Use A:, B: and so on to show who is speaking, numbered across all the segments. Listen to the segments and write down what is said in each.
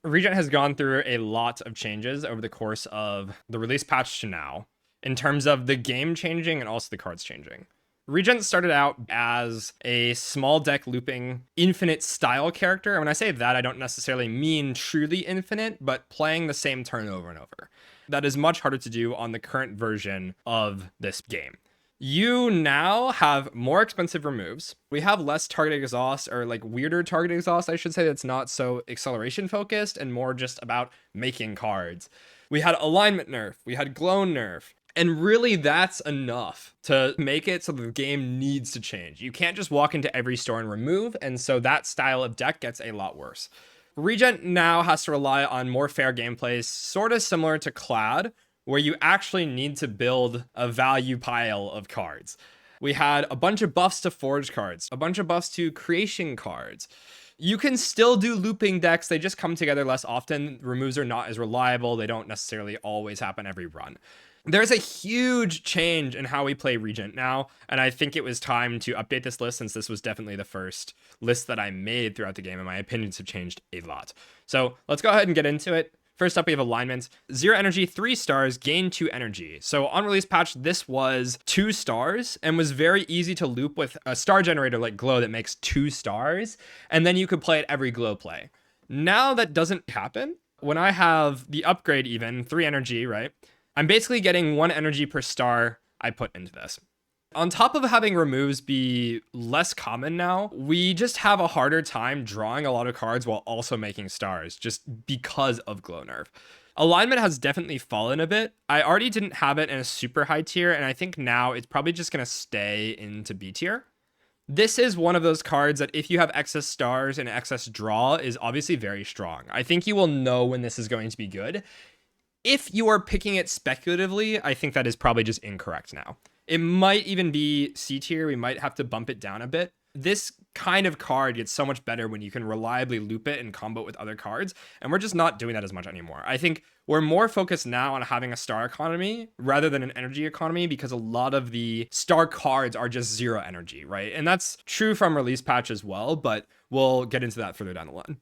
A: Regent has gone through a lot of changes over the course of the release patch to now, in terms of the game changing and also the cards changing. Regent started out as a small deck looping infinite style character. And when I say that, I don't necessarily mean truly infinite, but playing the same turn over and over. That is much harder to do on the current version of this game. You now have more expensive removes. We have less target exhaust, or like weirder target exhaust, I should say, that's not so acceleration focused and more just about making cards. We had alignment nerf, we had glow nerf, and really that's enough to make it so the game needs to change. You can't just walk into every store and remove, and so that style of deck gets a lot worse. Regent now has to rely on more fair gameplay, sort of similar to Clad, where you actually need to build a value pile of cards. We had a bunch of buffs to forge cards, a bunch of buffs to creation cards. You can still do looping decks, they just come together less often. Removes are not as reliable, they don't necessarily always happen every run. There's a huge change in how we play Regent now, and I think it was time to update this list since this was definitely the first list that I made throughout the game, and my opinions have changed a lot. So let's go ahead and get into it. First up, we have alignment. 0 energy, 3 stars, gain 2 energy. So on release patch, this was 2 stars and was very easy to loop with a star generator like Glow that makes 2 stars, and then you could play it every Glow play. Now that doesn't happen. When I have the upgrade even, 3 energy, right? I'm basically getting 1 energy per star I put into this. On top of having removes be less common now, we just have a harder time drawing a lot of cards while also making stars, just because of glow nerf. Alignment has definitely fallen a bit. I already didn't have it in a super high tier, and I think now it's probably just going to stay into B tier. This is one of those cards that if you have excess stars and excess draw is obviously very strong. I think you will know when this is going to be good. If you are picking it speculatively, I think that is probably just incorrect now. It might even be C tier. We might have to bump it down a bit. This kind of card gets so much better when you can reliably loop it and combo it with other cards, and we're just not doing that as much anymore. I think we're more focused now on having a star economy rather than an energy economy, because a lot of the star cards are just 0 energy, right? And that's true from release patch as well, but we'll get into that further down the line.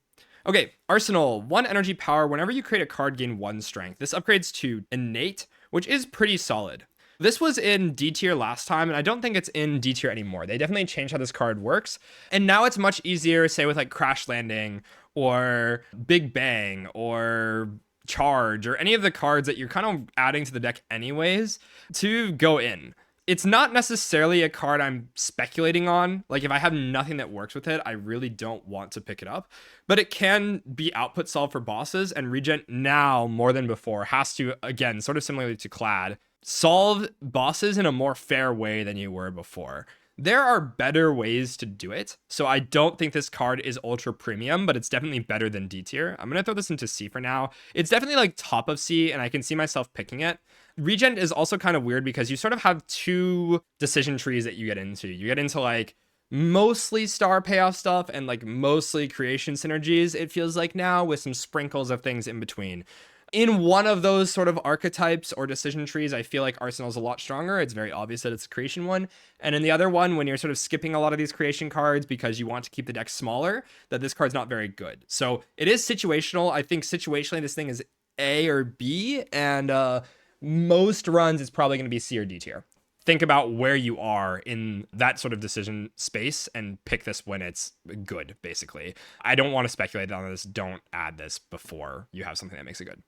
A: Okay, Arsenal, 1 energy power. Whenever you create a card, gain 1 strength. This upgrades to innate, which is pretty solid. This was in D tier last time, and I don't think it's in D tier anymore. They definitely changed how this card works. And now it's much easier, say with like Crash Landing or Big Bang or Charge or any of the cards that you're kind of adding to the deck anyways, to go in. It's not necessarily a card I'm speculating on. Like if I have nothing that works with it, I really don't want to pick it up. But it can be output solved for bosses, and Regent now more than before has to, again, sort of similarly to Clad, solve bosses in a more fair way than you were before. There are better ways to do it, so I don't think this card is ultra premium, but it's definitely better than D tier. I'm going to throw this into C for now. It's definitely like top of C, and I can see myself picking it. Regent is also kind of weird because you sort of have 2 decision trees that you get into. You get into like mostly star payoff stuff and like mostly creation synergies, it feels like now, with some sprinkles of things in between. In one of those sort of archetypes or decision trees, I feel like Arsenal's a lot stronger. It's very obvious that it's a creation one. And in the other one, when you're sort of skipping a lot of these creation cards because you want to keep the deck smaller, that this card's not very good. So it is situational. I think situationally this thing is A or B, and most runs it's probably going to be C or D tier. Think about where you are in that sort of decision space and pick this when it's good, basically. I don't want to speculate on this. Don't add this before you have something that makes it good.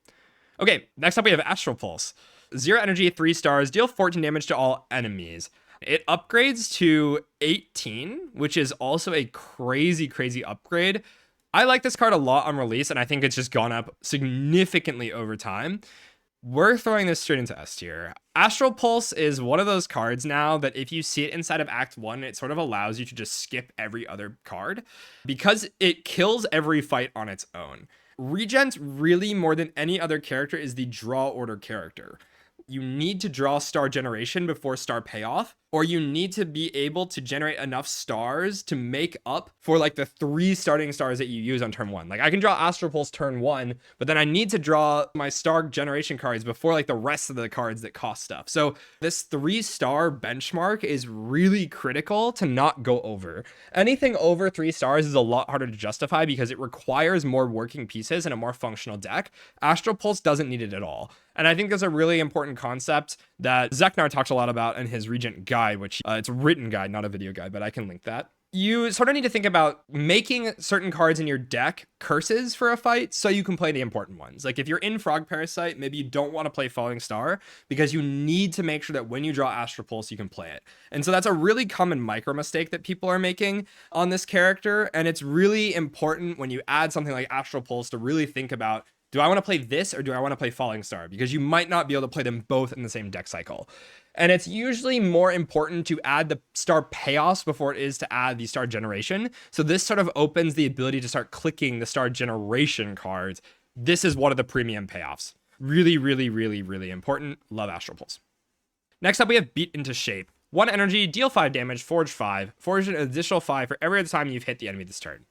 A: Okay, next up we have Astral Pulse. 0 energy, 3 stars, deal 14 damage to all enemies. It upgrades to 18, which is also a crazy, crazy upgrade. I like this card a lot on release, and I think it's just gone up significantly over time. We're throwing this straight into S tier. Astral Pulse is one of those cards now that if you see it inside of Act 1, it sort of allows you to just skip every other card because it kills every fight on its own. Regent, really more than any other character, is the draw order character. You need to draw star generation before star payoff, or you need to be able to generate enough stars to make up for like the 3 starting stars that you use on turn 1. Like I can draw Astral Pulse turn 1, but then I need to draw my star generation cards before like the rest of the cards that cost stuff. So this 3-star benchmark is really critical to not go over. Anything over 3 stars is a lot harder to justify because it requires more working pieces and a more functional deck. Astral Pulse doesn't need it at all. And I think that's a really important concept that Zeknar talks a lot about in his Regent guide, which it's a written guide, not a video guide, but I can link that. You sort of need to think about making certain cards in your deck curses for a fight so you can play the important ones. Like if you're in Frog Parasite, maybe you don't want to play Falling Star because you need to make sure that when you draw Astral Pulse, you can play it. And so that's a really common micro mistake that people are making on this character. And it's really important when you add something like Astral Pulse to really think about, do I want to play this or do I want to play Falling Star? Because you might not be able to play them both in the same deck cycle. And it's usually more important to add the star payoffs before it is to add the star generation. So this sort of opens the ability to start clicking the star generation cards. This is one of the premium payoffs. Really, really, really, really important. Love Astral Pulse. Next up, we have Beat into Shape. 1 energy, deal 5 damage, forge 5. Forge an additional 5 for every other time you've hit the enemy this turn.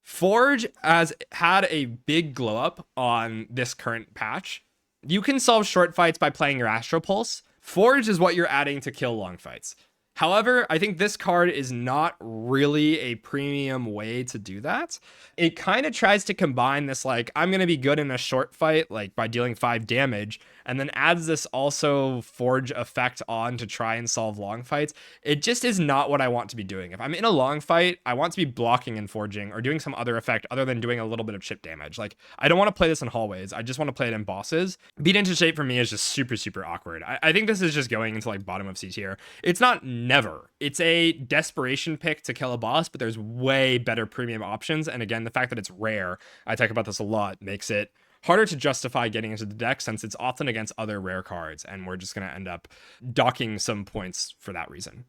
A: Forge has had a big glow up on this current patch. You can solve short fights by playing your Astral Pulse. Forge is what you're adding to kill long fights. However, I think this card is not really a premium way to do that. It kind of tries to combine this, like, I'm going to be good in a short fight, like by dealing 5 damage, and then adds this also Forge effect on to try and solve long fights. It just is not what I want to be doing. If I'm in a long fight, I want to be blocking and forging or doing some other effect other than doing a little bit of chip damage. Like, I don't want to play this in hallways. I just want to play it in bosses. Beat into Shape for me is just super, super awkward. I think this is just going into like bottom of C tier. It's not never. It's a desperation pick to kill a boss, but there's way better premium options. And again, the fact that it's rare, I talk about this a lot, makes it harder to justify getting into the deck since it's often against other rare cards, and we're just going to end up docking some points for that reason.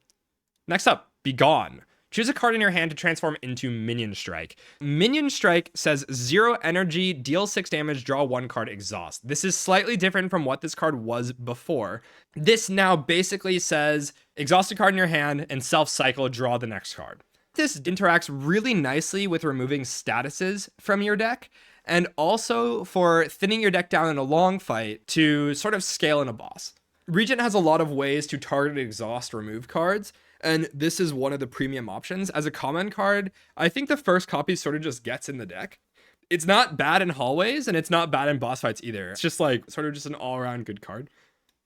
A: Next up, Begone. Choose a card in your hand to transform into Minion Strike. Minion Strike says 0 energy, deal 6 damage, draw 1 card, exhaust. This is slightly different from what this card was before. This now basically says exhaust a card in your hand and self-cycle, draw the next card. This interacts really nicely with removing statuses from your deck, and also for thinning your deck down in a long fight to sort of scale in a boss. Regent has a lot of ways to target, exhaust, remove cards, and this is one of the premium options. As a common card, I think the first copy sort of just gets in the deck. It's not bad in hallways, and it's not bad in boss fights either. It's just like sort of just an all-around good card.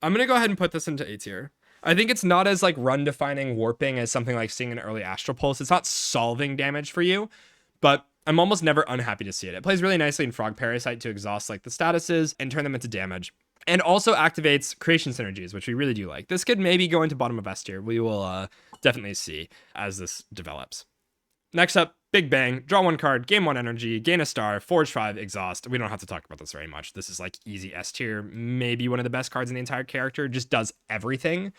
A: I'm going to go ahead and put this into A tier. I think it's not as like run-defining warping as something like seeing an early Astral Pulse. It's not solving damage for you, but I'm almost never unhappy to see it. It plays really nicely in Frog Parasite to exhaust like the statuses and turn them into damage. And also activates creation synergies, which we really do like. This could maybe go into bottom of S tier. We will definitely see as this develops. Next up, Big Bang. Draw 1 card, gain 1 energy, gain a star, forge 5, exhaust. We don't have to talk about this very much. This is like easy S tier, maybe one of the best cards in the entire character. Just does everything.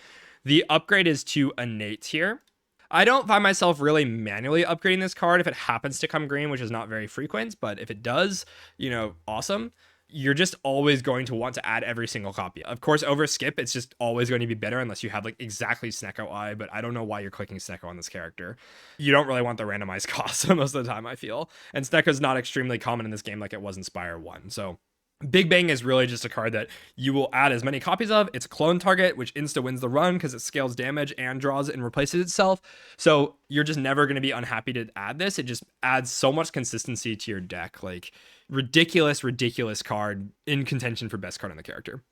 A: The upgrade is to innate here. I don't find myself really manually upgrading this card if it happens to come green, which is not very frequent, but if it does, you know, awesome. You're just always going to want to add every single copy. Of course, over skip, it's just always going to be better unless you have like exactly Snecko Eye, but I don't know why you're clicking Snecko on this character. You don't really want the randomized cost most of the time, I feel. And Snecko's not extremely common in this game like it was in Spire 1. So Big Bang is really just a card that you will add as many copies of. It's a clone target, which insta wins the run because it scales damage and draws and replaces itself. So you're just never going to be unhappy to add this. It just adds so much consistency to your deck. Like, ridiculous, ridiculous card in contention for best card on the character.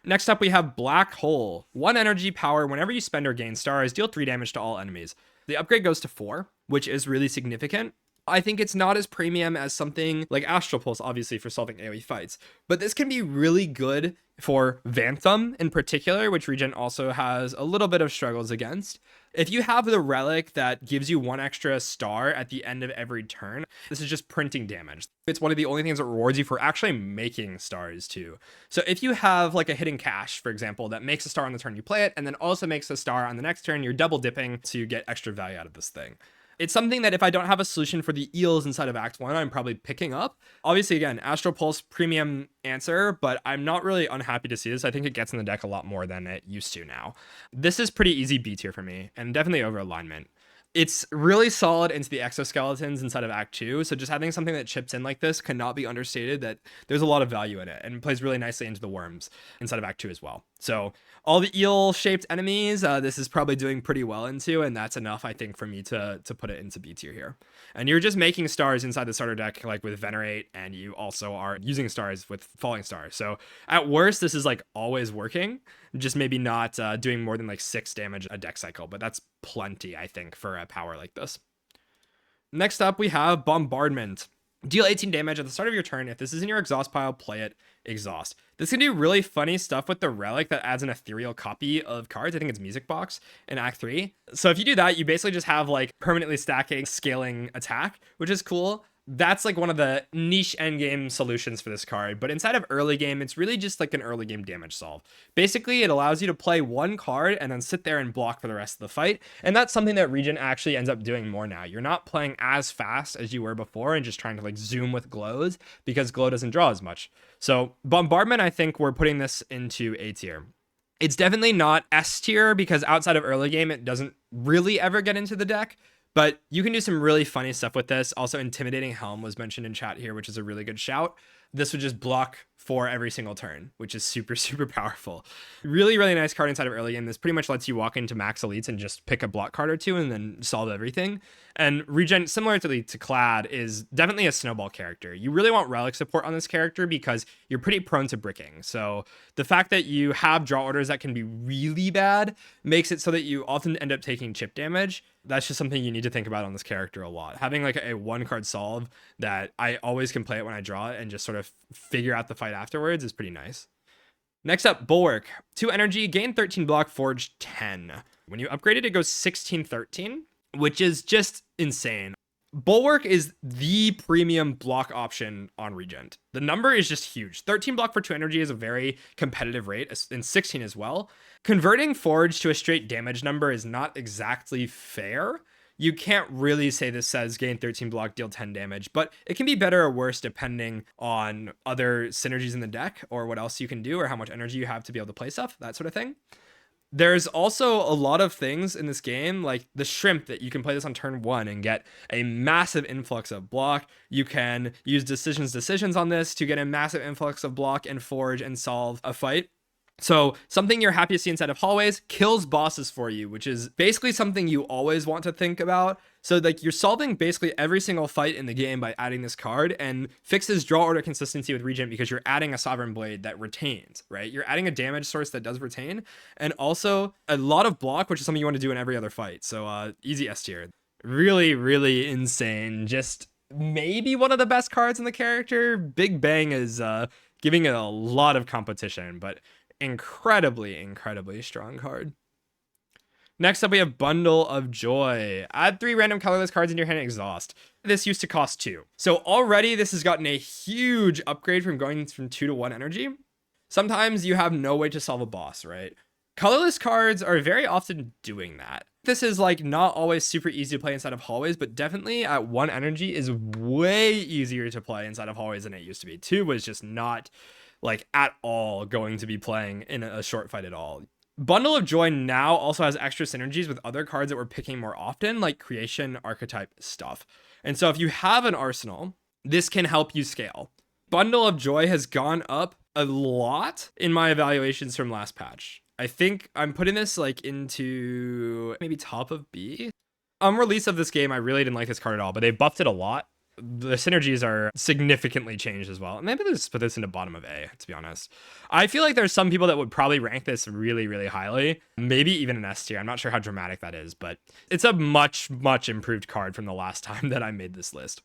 A: Next up, we have Black Hole. 1 energy power. Whenever you spend or gain stars, deal 3 damage to all enemies. The upgrade goes to 4, which is really significant. I think it's not as premium as something like Astral Pulse, obviously, for solving AoE fights. But this can be really good for Vantham in particular, which Regent also has a little bit of struggles against. If you have the relic that gives you 1 extra star at the end of every turn, this is just printing damage. It's one of the only things that rewards you for actually making stars too. So if you have like a hidden cache, for example, that makes a star on the turn you play it, and then also makes a star on the next turn, you're double dipping to get extra value out of this thing. It's something that if I don't have a solution for the eels inside of Act 1, I'm probably picking up. Obviously, again, Astral Pulse, premium answer, but I'm not really unhappy to see this. I think it gets in the deck a lot more than it used to now. This is pretty easy B tier for me, and definitely over alignment. It's really solid into the exoskeletons inside of Act 2, so just having something that chips in like this cannot be understated, that there's a lot of value in it, and plays really nicely into the worms inside of Act 2 as well. So all the eel-shaped enemies, this is probably doing pretty well into, and that's enough, I think, for me to put it into B tier here. And you're just making stars inside the starter deck, like with Venerate, and you also are using stars with Falling Stars. So at worst, this is like always working, just maybe not doing more than like 6 damage a deck cycle, but that's plenty, I think, for a power like this. Next up, we have Bombardment. Deal 18 damage at the start of your turn. If this is in your exhaust pile, play it, exhaust. This can do really funny stuff with the relic that adds an ethereal copy of cards. I think it's Music Box in Act 3. So if you do that, you basically just have like permanently stacking, scaling attack, which is cool. That's like one of the niche endgame solutions for this card, but inside of early game, it's really just like an early game damage solve. Basically, it allows you to play one card and then sit there and block for the rest of the fight, and that's something that Regent actually ends up doing more now. You're not playing as fast as you were before and just trying to like zoom with glows, because glow doesn't draw as much. So Bombardment, I think we're putting this into A tier. It's definitely not S tier, because outside of early game, it doesn't really ever get into the deck. But you can do some really funny stuff with this. Also, Intimidating Helm was mentioned in chat here, which is a really good shout. This would just block for every single turn, which is super, super powerful. Really, really nice card inside of early game. This pretty much lets you walk into max elites and just pick a block card or two and then solve everything. And Regent, similar to Clad, is definitely a snowball character. You really want relic support on this character because you're pretty prone to bricking. So the fact that you have draw orders that can be really bad makes it so that you often end up taking chip damage. That's just something you need to think about on this character a lot. Having like a 1-card solve that I always can play it when I draw it and just sort of figure out the fight afterwards is pretty nice. Next up, Bulwark. 2 energy, gain 13 block, forge 10. When you upgrade it, it goes 16-13, which is just insane. Bulwark is the premium block option on Regent. The number is just huge. 13 block for 2 energy is a very competitive rate, and 16 as well. Converting Forge to a straight damage number is not exactly fair. You can't really say this says gain 13 block, deal 10 damage, but it can be better or worse depending on other synergies in the deck or what else you can do or how much energy you have to be able to play stuff, that sort of thing. There's also a lot of things in this game, like the Shrimp, that you can play this on turn 1 and get a massive influx of block. You can use decisions on this to get a massive influx of block and forge and solve a fight. So something you're happy to see inside of hallways kills bosses for you, which is basically something you always want to think about. So like you're solving basically every single fight in the game by adding this card, and fixes draw order consistency with Regent because you're adding a Sovereign Blade that retains, right? You're adding a damage source that does retain, and also a lot of block, which is something you want to do in every other fight. So easy S tier. Really, really insane. Just maybe one of the best cards in the character. Big Bang is giving it a lot of competition, but incredibly strong card. Next up, we have Bundle of Joy. Add 3 random colorless cards in your hand and exhaust. This used to cost 2. So already this has gotten a huge upgrade from going from 2 to 1 energy. Sometimes you have no way to solve a boss, right? Colorless cards are very often doing that. This is like not always super easy to play inside of hallways, but definitely at 1 energy is way easier to play inside of hallways than it used to be. 2 was just not like at all going to be playing in a short fight at all. Bundle of Joy now also has extra synergies with other cards that we're picking more often, like creation archetype stuff. And so if you have an arsenal, this can help you scale. Bundle of Joy has gone up a lot in my evaluations from last patch. I think I'm putting this like into maybe top of B. On release of this game, I really didn't like this card at all, but they buffed it a lot. The synergies are significantly changed as well. Maybe let's put this into bottom of A, to be honest. I feel like there's some people that would probably rank this really, really highly. Maybe even an S tier. I'm not sure how dramatic that is, but it's a much improved card from the last time that I made this list.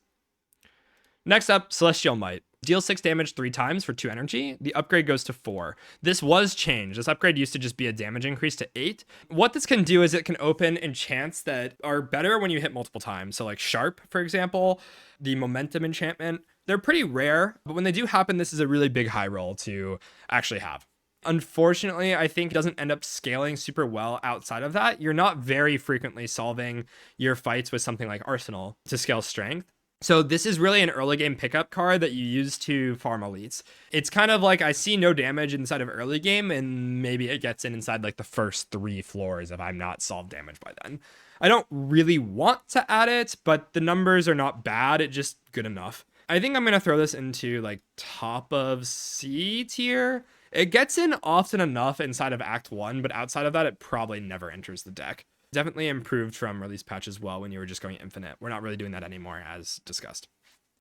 A: Next up, Celestial Might. Deal 6 damage 3 times for 2 energy. The upgrade goes to 4. This was changed. This upgrade used to just be a damage increase to 8. What this can do is it can open enchants that are better when you hit multiple times. So like Sharp, for example, the Momentum enchantment. They're pretty rare, but when they do happen, this is a really big high roll to actually have. Unfortunately, I think it doesn't end up scaling super well outside of that. You're not very frequently solving your fights with something like Arsenal to scale strength. So this is really an early game pickup card that you use to farm elites. It's kind of like I see no damage inside of early game, and maybe it gets in inside like the first 3 floors if I'm not solved damage by then. I don't really want to add it, but the numbers are not bad. It's just good enough. I think I'm going to throw this into like top of C tier. It gets in often enough inside of Act 1, but outside of that, it probably never enters the deck. Definitely improved from release patch as well when you were just going infinite. We're not really doing that anymore, as discussed.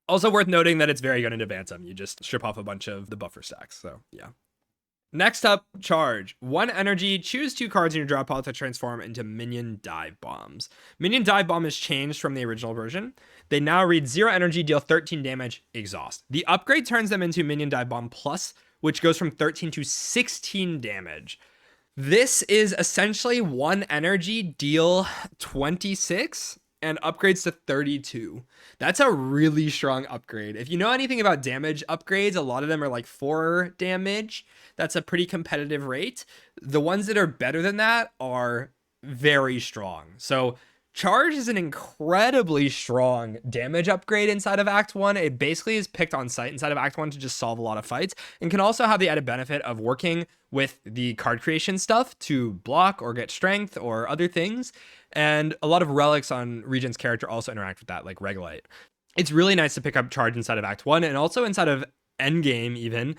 A: Also worth noting that it's very good into Bantam. You just strip off a bunch of the buffer stacks, so yeah. Next up, Charge. 1 energy, choose 2 cards in your draw pile to transform into Minion Dive Bombs. Minion Dive Bomb has changed from the original version. They now read 0 energy, deal 13 damage, exhaust. The upgrade turns them into Minion Dive Bomb Plus, which goes from 13 to 16 damage. This is essentially 1 energy, deal 26, and upgrades to 32. That's a really strong upgrade. If you know anything about damage upgrades, a lot of them are like 4 damage. That's a pretty competitive rate. The ones that are better than that are very strong. So Charge is an incredibly strong damage upgrade inside of Act 1. It basically is picked on sight inside of Act 1 to just solve a lot of fights, and can also have the added benefit of working with the card creation stuff to block or get strength or other things. And a lot of relics on Regent's character also interact with that, like Regulate. It's really nice to pick up Charge inside of Act 1, and also inside of Endgame even.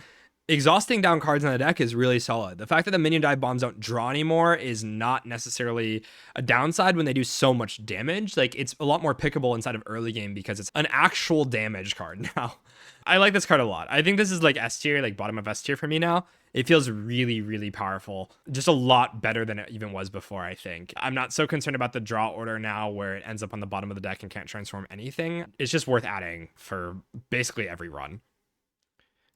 A: Exhausting down cards on the deck is really solid. The fact that the Minion Dive Bombs don't draw anymore is not necessarily a downside when they do so much damage. Like, it's a lot more pickable inside of early game because it's an actual damage card now. I like this card a lot. I think this is like S tier, like bottom of S tier for me now. It feels really, really powerful. Just a lot better than it even was before, I think. I'm not so concerned about the draw order now where it ends up on the bottom of the deck and can't transform anything. It's just worth adding for basically every run.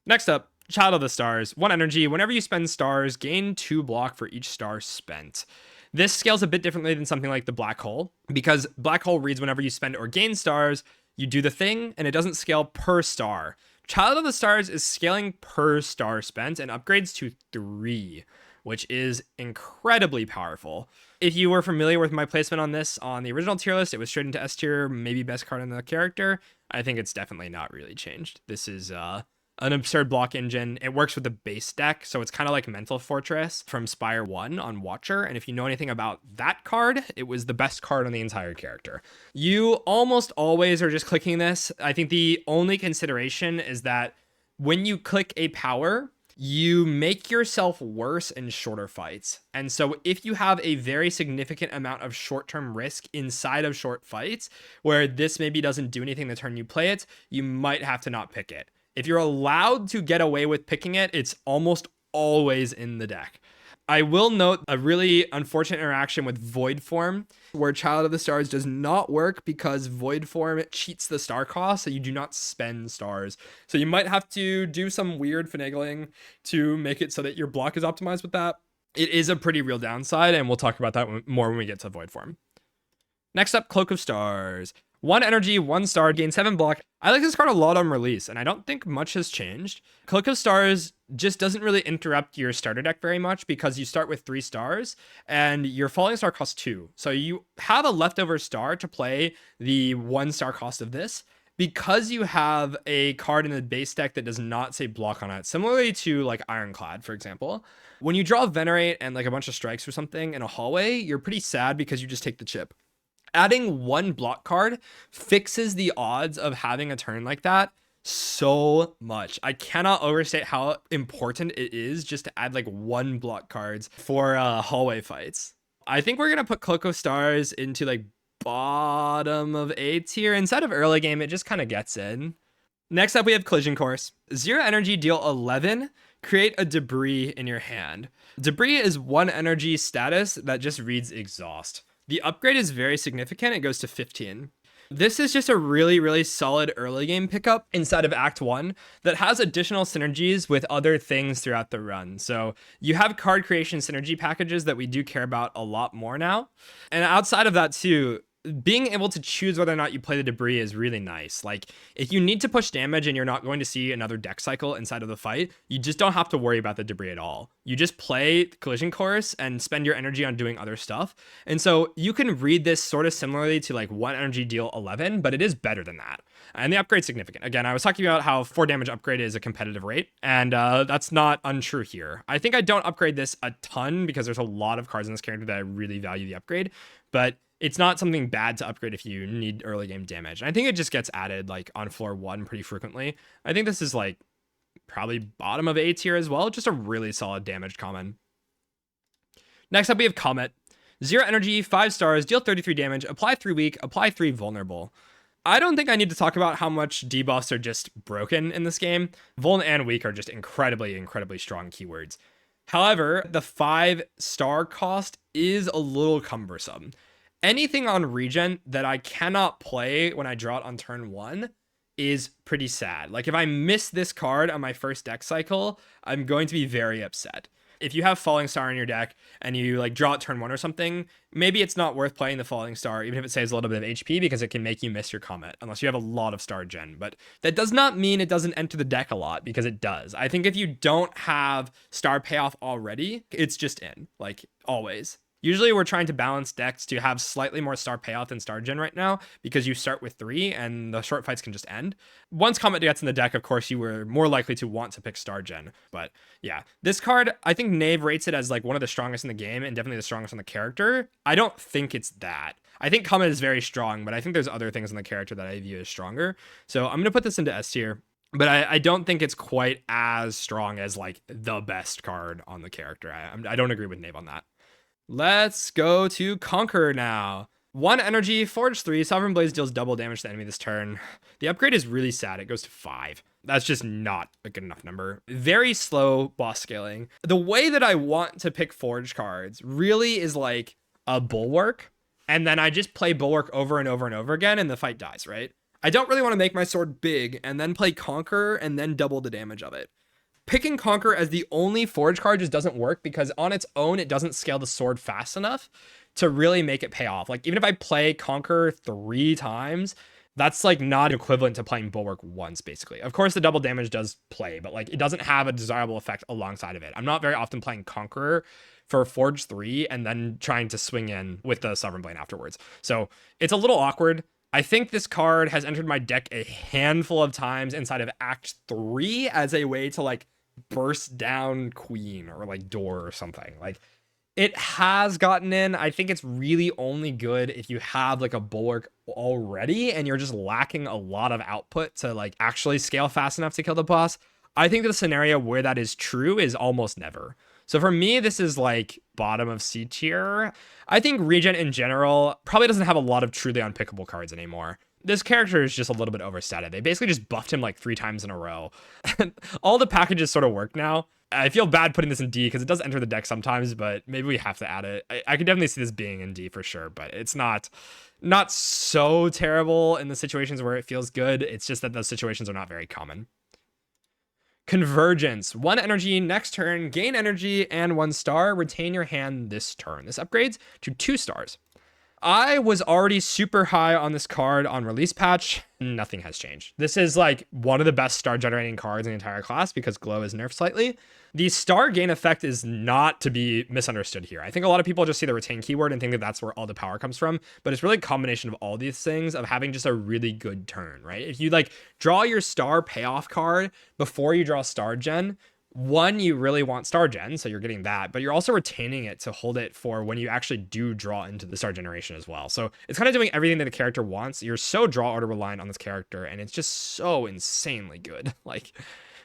A: Next up, Child of the Stars. 1 energy. Whenever you spend stars, gain 2 block for each star spent. This scales a bit differently than something like the Black Hole, because Black Hole reads whenever you spend or gain stars, you do the thing, and it doesn't scale per star. Child of the Stars is scaling per star spent and upgrades to 3, which is incredibly powerful. If you were familiar with my placement on this on the original tier list, it was straight into S tier, maybe best card in the character. I think it's definitely not really changed. This is an absurd block engine. It works with the base deck, so it's kind of like Mental Fortress from Spire 1 on Watcher, and if you know anything about that card, it was the best card on the entire character. You almost always are just clicking this. I think the only consideration is that when you click a power, you make yourself worse in shorter fights. And so if you have a very significant amount of short-term risk inside of short fights, where this maybe doesn't do anything the turn you play it, you might have to not pick it. If you're allowed to get away with picking it, it's almost always in the deck. I will note a really unfortunate interaction with Void Form, where Child of the Stars does not work because Void Form cheats the star cost, so you do not spend stars. So you might have to do some weird finagling to make it so that your block is optimized with that. It is a pretty real downside, and we'll talk about that more when we get to Void Form. Next up, Cloak of Stars. 1 energy, 1 star, gain 7 block. I like this card a lot on release, and I don't think much has changed. Cloak of Stars just doesn't really interrupt your starter deck very much because you start with 3 stars, and your falling star costs 2. So you have a leftover star to play the 1 star cost of this, because you have a card in the base deck that does not say block on it, similarly to like Ironclad, for example. When you draw Venerate and like a bunch of strikes or something in a hallway, you're pretty sad because you just take the chip. Adding 1 block card fixes the odds of having a turn like that so much. I cannot overstate how important it is just to add like 1 block cards for hallway fights. I think we're going to put Cloak of Stars into like bottom of A tier. Instead of early game, it just kind of gets in. Next up, we have Collision Course. 0 energy, deal 11. Create a debris in your hand. Debris is 1 energy status that just reads exhaust. The upgrade is very significant. It goes to 15. This is just a really, really solid early game pickup inside of Act 1 that has additional synergies with other things throughout the run. So you have card creation synergy packages that we do care about a lot more now. And outside of that too, being able to choose whether or not you play the debris is really nice. Like, if you need to push damage and you're not going to see another deck cycle inside of the fight, you just don't have to worry about the debris at all. You just play Collision Course and spend your energy on doing other stuff. And so you can read this sort of similarly to like 1 energy deal 11, but it is better than that. And the upgrade's significant. Again, I was talking about how 4 damage upgrade is a competitive rate, and that's not untrue here. I think I don't upgrade this a ton because there's a lot of cards in this character that I really value the upgrade, but it's not something bad to upgrade if you need early game damage. And I think it just gets added like on floor 1 pretty frequently. I think this is like probably bottom of A tier as well. Just a really solid damage common. Next up, we have Comet. 0 energy, 5 stars, deal 33 damage, apply 3 weak, apply 3 vulnerable. I don't think I need to talk about how much debuffs are just broken in this game. Vuln and weak are just incredibly, incredibly strong keywords. However, the 5-star cost is a little cumbersome. Anything on Regent that I cannot play when I draw it on turn 1 is pretty sad. Like, if I miss this card on my first deck cycle, I'm going to be very upset. If you have Falling Star in your deck and you like draw it turn 1 or something, maybe it's not worth playing the Falling Star, even if it saves a little bit of HP, because it can make you miss your Comet, unless you have a lot of star gen. But that does not mean it doesn't enter the deck a lot, because it does. I think if you don't have star payoff already, it's just in, like, always. Usually we're trying to balance decks to have slightly more star payoff than star gen right now, because you start with 3 and the short fights can just end. Once Comet gets in the deck, of course, you were more likely to want to pick star gen. But yeah, this card, I think Nave rates it as like one of the strongest in the game and definitely the strongest on the character. I don't think it's that. I think Comet is very strong, but I think there's other things in the character that I view as stronger. So I'm going to put this into S tier. But I don't think it's quite as strong as like the best card on the character. I don't agree with Nave on that. Let's go to Conqueror now. 1 energy, Forge 3, Sovereign Blaze deals double damage to the enemy this turn. The upgrade is really sad. It goes to 5. That's just not a good enough number. Very slow boss scaling. The way that I want to pick Forge cards really is like a Bulwark, and then I just play Bulwark over and over and over again, and the fight dies, right? I don't really want to make my sword big and then play Conqueror and then double the damage of it. Picking Conqueror as the only Forge card just doesn't work, because on its own, it doesn't scale the sword fast enough to really make it pay off. Like, even if I play Conqueror 3 times, that's like not equivalent to playing Bulwark once, basically. Of course, the double damage does play, but like it doesn't have a desirable effect alongside of it. I'm not very often playing Conqueror for Forge 3 and then trying to swing in with the Sovereign Blade afterwards. So it's a little awkward. I think this card has entered my deck a handful of times inside of Act 3 as a way to like burst down Queen or like Door or something. Like, it has gotten in. I think it's really only good if you have like a Bulwark already and you're just lacking a lot of output to like actually scale fast enough to kill the boss. I think the scenario where that is true is almost never. So for me, this is like bottom of C tier. I think Regent in general probably doesn't have a lot of truly unpickable cards anymore. This character is just a little bit overstated. They basically just buffed him like 3 times in a row. All the packages sort of work now. I feel bad putting this in D because it does enter the deck sometimes, but maybe we have to add it. I could definitely see this being in D for sure, but it's not so terrible in the situations where it feels good. It's just that those situations are not very common. Convergence. 1 energy next turn, gain energy and 1 star, retain your hand this turn. This upgrades to 2 stars. I was already super high on this card on release patch. Nothing has changed. This is like one of the best star generating cards in the entire class because Glow is nerfed slightly. The star gain effect is not to be misunderstood here. I think a lot of people just see the retain keyword and think that that's where all the power comes from, but it's really a combination of all these things of having just a really good turn, right? If you like draw your star payoff card before you draw star gen, 1, you really want star gen, so you're getting that, but you're also retaining it to hold it for when you actually do draw into the star generation as well. So it's kind of doing everything that the character wants. You're so draw order reliant on this character, and it's just so insanely good. Like,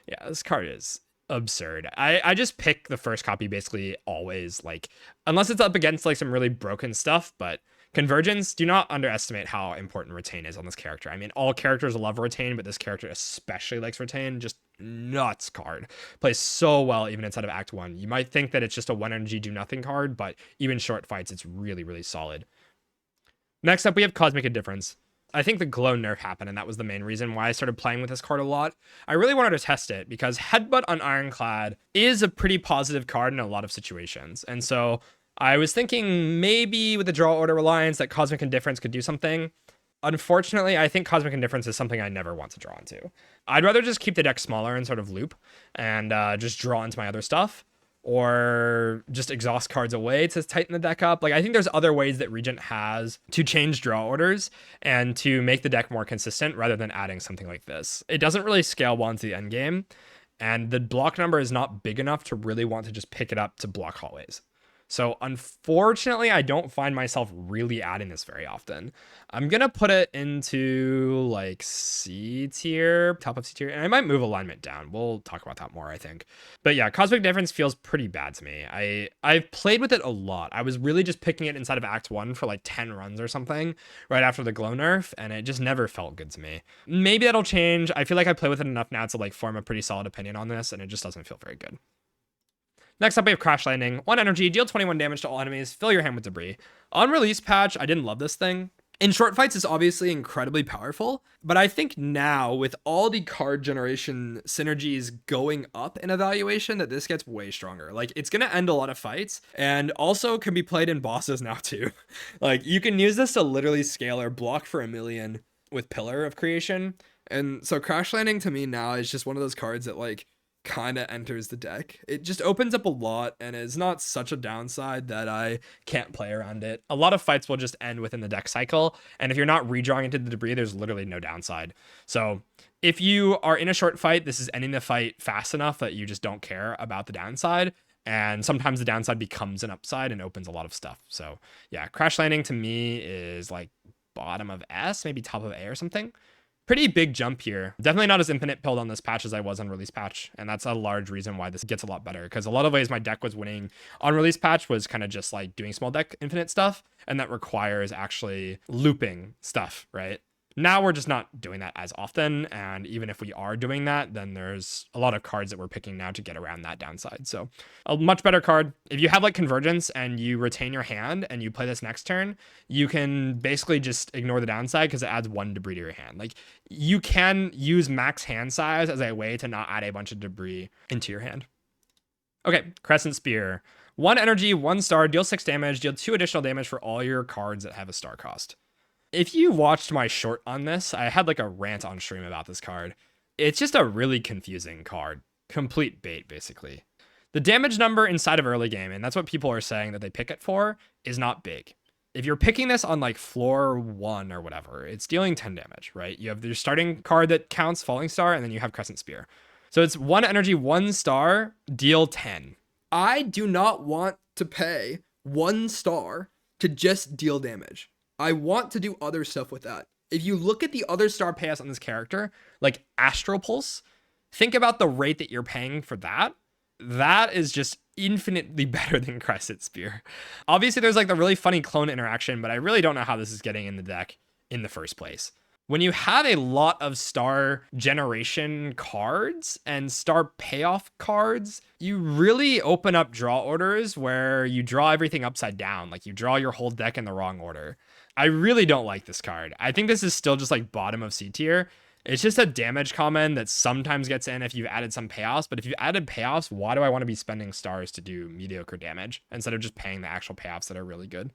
A: yeah, this card is absurd. I just pick the first copy basically always, like, unless it's up against like some really broken stuff, but Convergence, do not underestimate how important retain is on this character. I mean, all characters love retain, but this character especially likes retain. Just nuts card. Plays so well even inside of Act 1. You might think that it's just a 1 energy do nothing card, but even short fights, it's really, really solid. Next up, we have Cosmic Indifference. I think the Glow nerf happened, and that was the main reason why I started playing with this card a lot. I really wanted to test it because Headbutt on Ironclad is a pretty positive card in a lot of situations. And so I was thinking maybe with the draw order reliance that Cosmic Indifference could do something. Unfortunately, I think Cosmic Indifference is something I never want to draw into. I'd rather just keep the deck smaller and sort of loop and just draw into my other stuff, or just exhaust cards away to tighten the deck up. Like, I think there's other ways that Regent has to change draw orders and to make the deck more consistent rather than adding something like this. It doesn't really scale well into the end game, and the block number is not big enough to really want to just pick it up to block hallways. So unfortunately, I don't find myself really adding this very often. I'm going to put it into like C tier, top of C tier, and I might move alignment down. We'll talk about that more, I think. But yeah, Cosmic Difference feels pretty bad to me. I've played with it a lot. I was really just picking it inside of Act 1 for like 10 runs or something right after the glow nerf, and it just never felt good to me. Maybe that'll change. I feel like I play with it enough now to like form a pretty solid opinion on this, and it just doesn't feel very good. Next up, we have Crash Landing. 1 energy, deal 21 damage to all enemies, fill your hand with debris. On release patch, I didn't love this thing. In short fights, it's obviously incredibly powerful, but I think now, with all the card generation synergies going up in evaluation, that this gets way stronger. Like, it's going to end a lot of fights, and also can be played in bosses now, too. Like, you can use this to literally scale or block for 1,000,000 with Pillar of Creation. And so Crash Landing, to me, now is just one of those cards that, like, kind of enters the deck. It just opens up a lot and is not such a downside that I can't play around it. A lot of fights will just end within the deck cycle, and if you're not redrawing into the debris, there's literally no downside. So if you are in a short fight, this is ending the fight fast enough that you just don't care about the downside, and sometimes the downside becomes an upside and opens a lot of stuff. So yeah, Crash Landing to me is like bottom of S, maybe top of A or something. Pretty big jump here. Definitely not as infinite pilled on this patch as I was on release patch. And that's a large reason why this gets a lot better. Because a lot of ways my deck was winning on release patch was kind of just like doing small deck infinite stuff. And that requires actually looping stuff, right? Now we're just not doing that as often. And even if we are doing that, then there's a lot of cards that we're picking now to get around that downside. So a much better card. If you have like Convergence and you retain your hand and you play this next turn, you can basically just ignore the downside because it adds 1 debris to your hand. Like, you can use max hand size as a way to not add a bunch of debris into your hand. Okay, Crescent Spear. 1 energy, 1 star, deal 6 damage, deal 2 additional damage for all your cards that have a star cost. If you watched my short on this, I had like a rant on stream about this card. It's just a really confusing card. Complete bait, basically. The damage number inside of early game, and that's what people are saying that they pick it for, is not big. If you're picking this on like floor 1 or whatever, it's dealing 10 damage, right? You have your starting card that counts, Falling Star, and then you have Crescent Spear. So it's 1 energy, 1 star, deal 10. I do not want to pay 1 star to just deal damage. I want to do other stuff with that. If you look at the other star payouts on this character, like Astral Pulse, think about the rate that you're paying for that. That is just infinitely better than Crescent Spear. Obviously, there's like the really funny clone interaction, but I really don't know how this is getting in the deck in the first place. When you have a lot of star generation cards and star payoff cards, you really open up draw orders where you draw everything upside down. Like, you draw your whole deck in the wrong order. I really don't like this card. I think this is still just like bottom of C tier. It's just a damage common that sometimes gets in if you've added some payoffs. But if you added payoffs, why do I want to be spending stars to do mediocre damage instead of just paying the actual payoffs that are really good?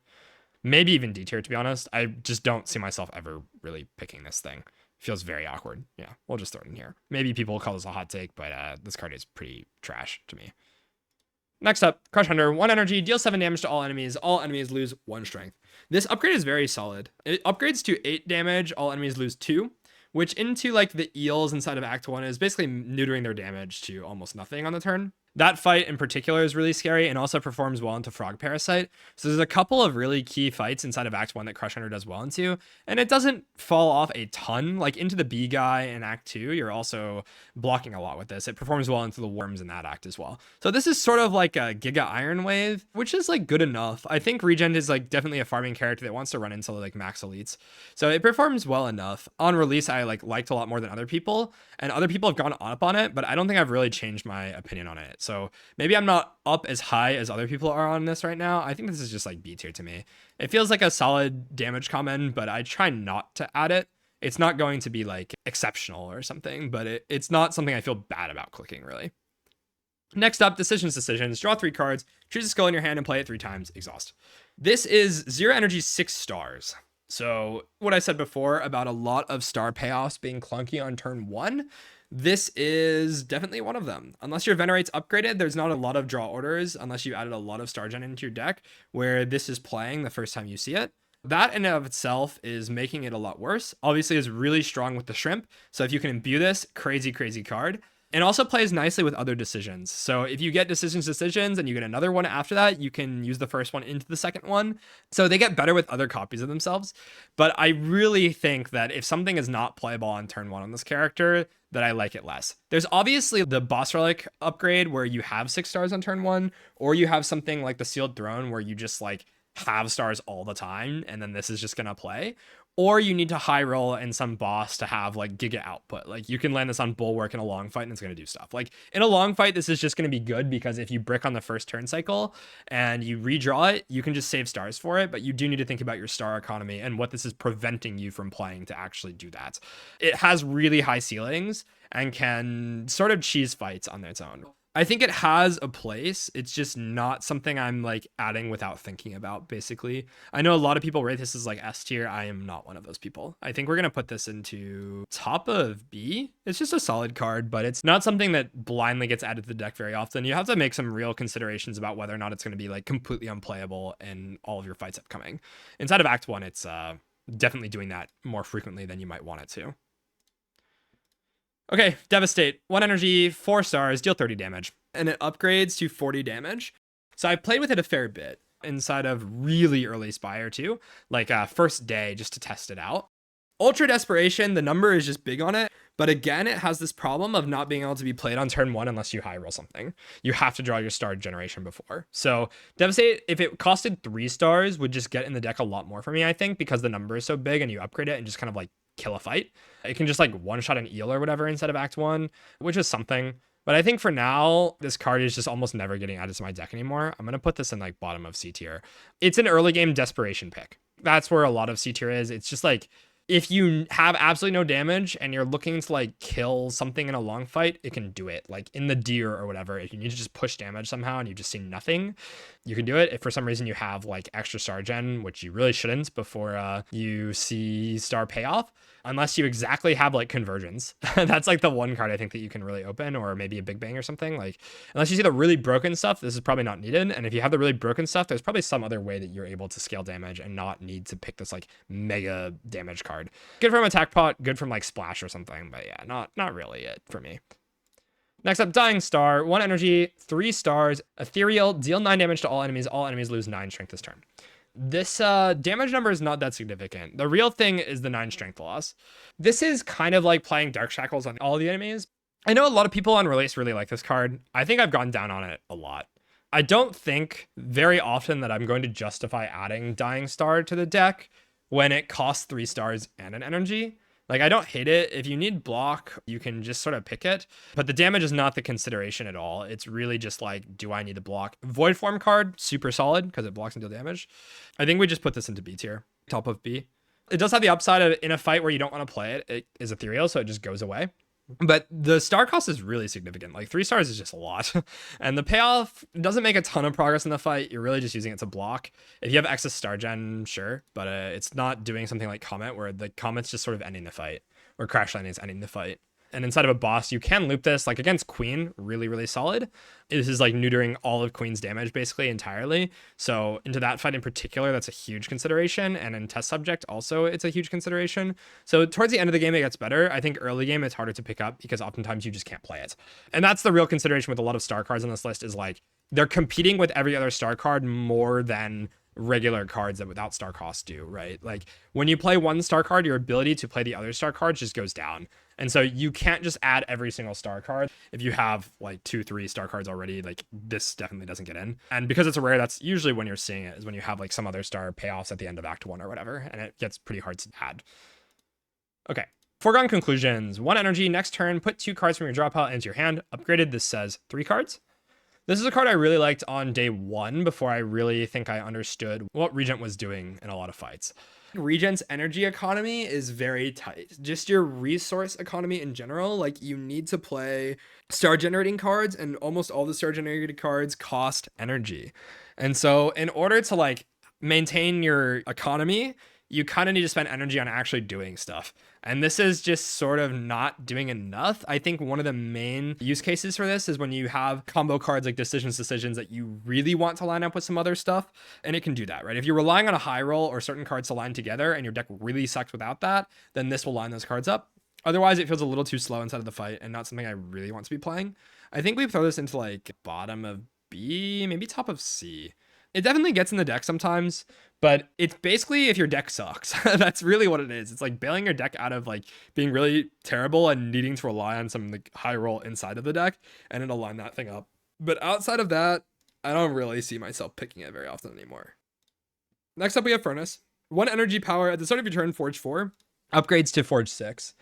A: Maybe even D tier, to be honest. I just don't see myself ever really picking this thing. It feels very awkward. Yeah, we'll just throw it in here. Maybe people will call this a hot take, but this card is pretty trash to me. Next up, Crush Hunter. 1 energy, deal 7 damage to all enemies. All enemies lose 1 strength. This upgrade is very solid. It upgrades to 8 damage. All enemies lose 2, which into like the eels inside of Act 1 is basically neutering their damage to almost nothing on the turn. That fight in particular is really scary and also performs well into Frog Parasite. So there's a couple of really key fights inside of Act 1 that Crush Hunter does well into, and it doesn't fall off a ton. Like into the B guy in Act 2, you're also blocking a lot with this. It performs well into the worms in that act as well. So this is sort of like a Giga Iron Wave, which is like good enough. I think Regent is like definitely a farming character that wants to run into like max elites. So it performs well enough. On release, I liked a lot more than other people, and other people have gone up on it, but I don't think I've really changed my opinion on it. So maybe I'm not up as high as other people are on this right now. I think this is just like B tier to me. It feels like a solid damage common, but I try not to add it. It's not going to be like exceptional or something, but it's not something I feel bad about clicking really. Next up, decisions. Draw 3 cards, choose a skill in your hand and play it 3 times, exhaust. This is 0 energy, 6 stars. So what I said before about a lot of star payoffs being clunky on turn 1, this is definitely one of them. Unless your Venerate's upgraded, there's not a lot of draw orders unless you added a lot of Star Gen into your deck where this is playing the first time you see it. That in and of itself is making it a lot worse. Obviously, it's really strong with the shrimp. So if you can imbue this, crazy card. And also plays nicely with other decisions. So if you get decisions and you get another one after that, you can use the first one into the second one. So they get better with other copies of themselves. But I really think that if something is not playable on turn 1 on this character, that I like it less. There's obviously the Boss Relic upgrade where you have 6 stars on turn 1, or you have something like the Sealed Throne where you just like have stars all the time and then this is just gonna play. Or you need to high roll in some boss to have like giga output. Like you can land this on Bulwark in a long fight and it's going to do stuff. Like in a long fight, this is just going to be good because if you brick on the first turn cycle and you redraw it, you can just save stars for it. But you do need to think about your star economy and what this is preventing you from playing to actually do that. It has really high ceilings and can sort of cheese fights on its own. I think it has a place. It's just not something I'm like adding without thinking about, basically. I know a lot of people rate this as like S tier. I am not one of those people. I think we're going to put this into top of B. It's just a solid card, but it's not something that blindly gets added to the deck very often. You have to make some real considerations about whether or not it's going to be like completely unplayable in all of your fights upcoming. Inside of Act 1, it's definitely doing that more frequently than you might want it to. Okay, Devastate. 1 energy, 4 stars, deal 30 damage. And it upgrades to 40 damage. So I played with it a fair bit inside of really early Spire too. Like first day just to test it out. Ultra Desperation, the number is just big on it. But again, it has this problem of not being able to be played on turn 1 unless you high roll something. You have to draw your star generation before. So Devastate, if it costed 3 stars, would just get in the deck a lot more for me, I think, because the number is so big and you upgrade it and just kind of like kill a fight. It can just like one-shot an eel or whatever instead of Act 1, which is something. But I think for now, this card is just almost never getting added to my deck anymore. I'm going to put this in like bottom of C tier. It's an early game desperation pick. That's where a lot of C tier is. It's just like, if you have absolutely no damage and you're looking to like kill something in a long fight, it can do it. Like in the deer or whatever, if you need to just push damage somehow and you just see nothing, you can do it. If for some reason you have like extra star gen, which you really shouldn't before you see star payoff, unless you exactly have like Convergence. That's like the one card I think that you can really open, or maybe a Big Bang or something. Like unless you see the really broken stuff, this is probably not needed. And if you have the really broken stuff, there's probably some other way that you're able to scale damage and not need to pick this like mega damage card. Good from attack pot, good from like splash or something, but yeah, not really it for me. Next up, Dying Star, 1 energy, 3 stars, ethereal, deal 9 damage to all enemies lose 9 strength this turn. This damage number is not that significant. The real thing is the 9 strength loss. This is kind of like playing Dark Shackles on all the enemies. I know a lot of people on release really like this card. I think I've gone down on it a lot. I don't think very often that I'm going to justify adding Dying Star to the deck when it costs 3 stars and an energy. Like, I don't hate it. If you need block, you can just sort of pick it. But the damage is not the consideration at all. It's really just like, do I need the block? Void Form card, super solid because it blocks and deal damage. I think we just put this into B tier, top of B. It does have the upside of in a fight where you don't want to play it, it is ethereal, so it just goes away. But the star cost is really significant. Like 3 stars is just a lot. And the payoff doesn't make a ton of progress in the fight. You're really just using it to block. If you have excess star gen, sure. But it's not doing something like Comet where the Comet's just sort of ending the fight. Or Crash Landing is ending the fight. And inside of a boss, you can loop this. Like against Queen, really, really solid. This is like neutering all of Queen's damage basically entirely. So into that fight in particular, that's a huge consideration. And in Test Subject also, it's a huge consideration. So towards the end of the game, it gets better. I think early game, it's harder to pick up because oftentimes you just can't play it. And that's the real consideration with a lot of star cards on this list is like, they're competing with every other star card more than regular cards that without star cost do, right? Like when you play 1 star card, your ability to play the other star cards just goes down. And so you can't just add every single star card. If you have like 2-3 star cards already, like this definitely doesn't get in. And because it's a rare, that's usually when you're seeing it, is when you have like some other star payoffs at the end of Act 1 or whatever, and it gets pretty hard to add. Okay. Foregone Conclusions. 1 energy, next turn, put 2 cards from your draw pile into your hand. Upgraded, this says 3 cards. This is a card I really liked on day 1 before I really think I understood what Regent was doing in a lot of fights. Regent's energy economy is very tight. Just your resource economy in general, like you need to play star generating cards, and almost all the star generated cards cost energy. And so in order to like maintain your economy, you kind of need to spend energy on actually doing stuff. And this is just sort of not doing enough. I think one of the main use cases for this is when you have combo cards like decisions that you really want to line up with some other stuff, and it can do that, right? If you're relying on a high roll or certain cards to line together and your deck really sucks without that, then this will line those cards up. Otherwise, it feels a little too slow inside of the fight and not something I really want to be playing. I think we throw this into like bottom of B, maybe top of C. It definitely gets in the deck sometimes, but it's basically if your deck sucks. That's really what it is. It's like bailing your deck out of like being really terrible and needing to rely on some like high roll inside of the deck, and it'll line that thing up. But outside of that, I don't really see myself picking it very often anymore. Next up, we have Furnace. 1 energy power at the start of your turn, Forge 4. Upgrades to Forge 6.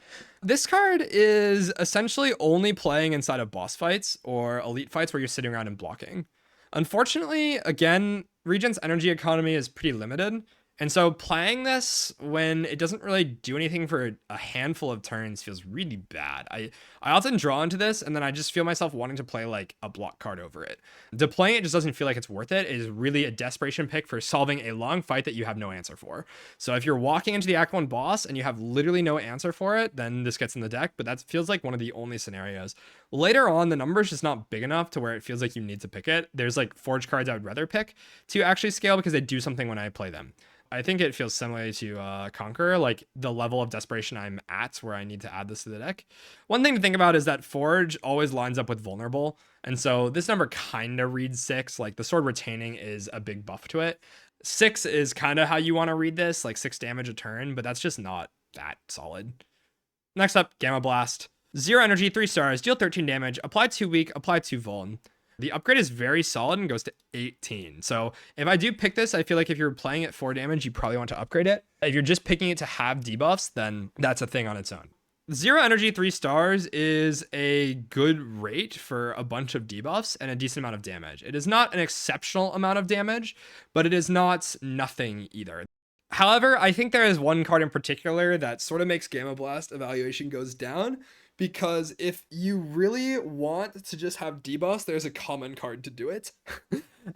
A: This card is essentially only playing inside of boss fights or elite fights where you're sitting around and blocking. Unfortunately, again, Regent's energy economy is pretty limited. And so playing this when it doesn't really do anything for a handful of turns feels really bad. I often draw into this, and then I just feel myself wanting to play like a block card over it. Deploying it just doesn't feel like it's worth it. It is really a desperation pick for solving a long fight that you have no answer for. So if you're walking into the Act 1 boss and you have literally no answer for it, then this gets in the deck, but that feels like one of the only scenarios. Later on, the number's just not big enough to where it feels like you need to pick it. There's like Forge cards I would rather pick to actually scale because they do something when I play them. I think it feels similar to Conqueror, like the level of desperation I'm at where I need to add this to the deck. One thing to think about is that Forge always lines up with Vulnerable. And so this number kind of reads 6. Like the sword retaining is a big buff to it. 6 is kind of how you want to read this, like 6 damage a turn, but that's just not that solid. Next up, Gamma Blast. 0 energy, 3 stars, deal 13 damage, apply 2 weak, apply 2 vuln. The upgrade is very solid and goes to 18. So if I do pick this, I feel like if you're playing at 4 damage, you probably want to upgrade it. If you're just picking it to have debuffs, then that's a thing on its own. 0 energy, 3 stars is a good rate for a bunch of debuffs and a decent amount of damage. It is not an exceptional amount of damage, but it is not nothing either. However, I think there is one card in particular that sort of makes Gamma Blast evaluation goes down, because if you really want to just have debuffs, there's a common card to do it.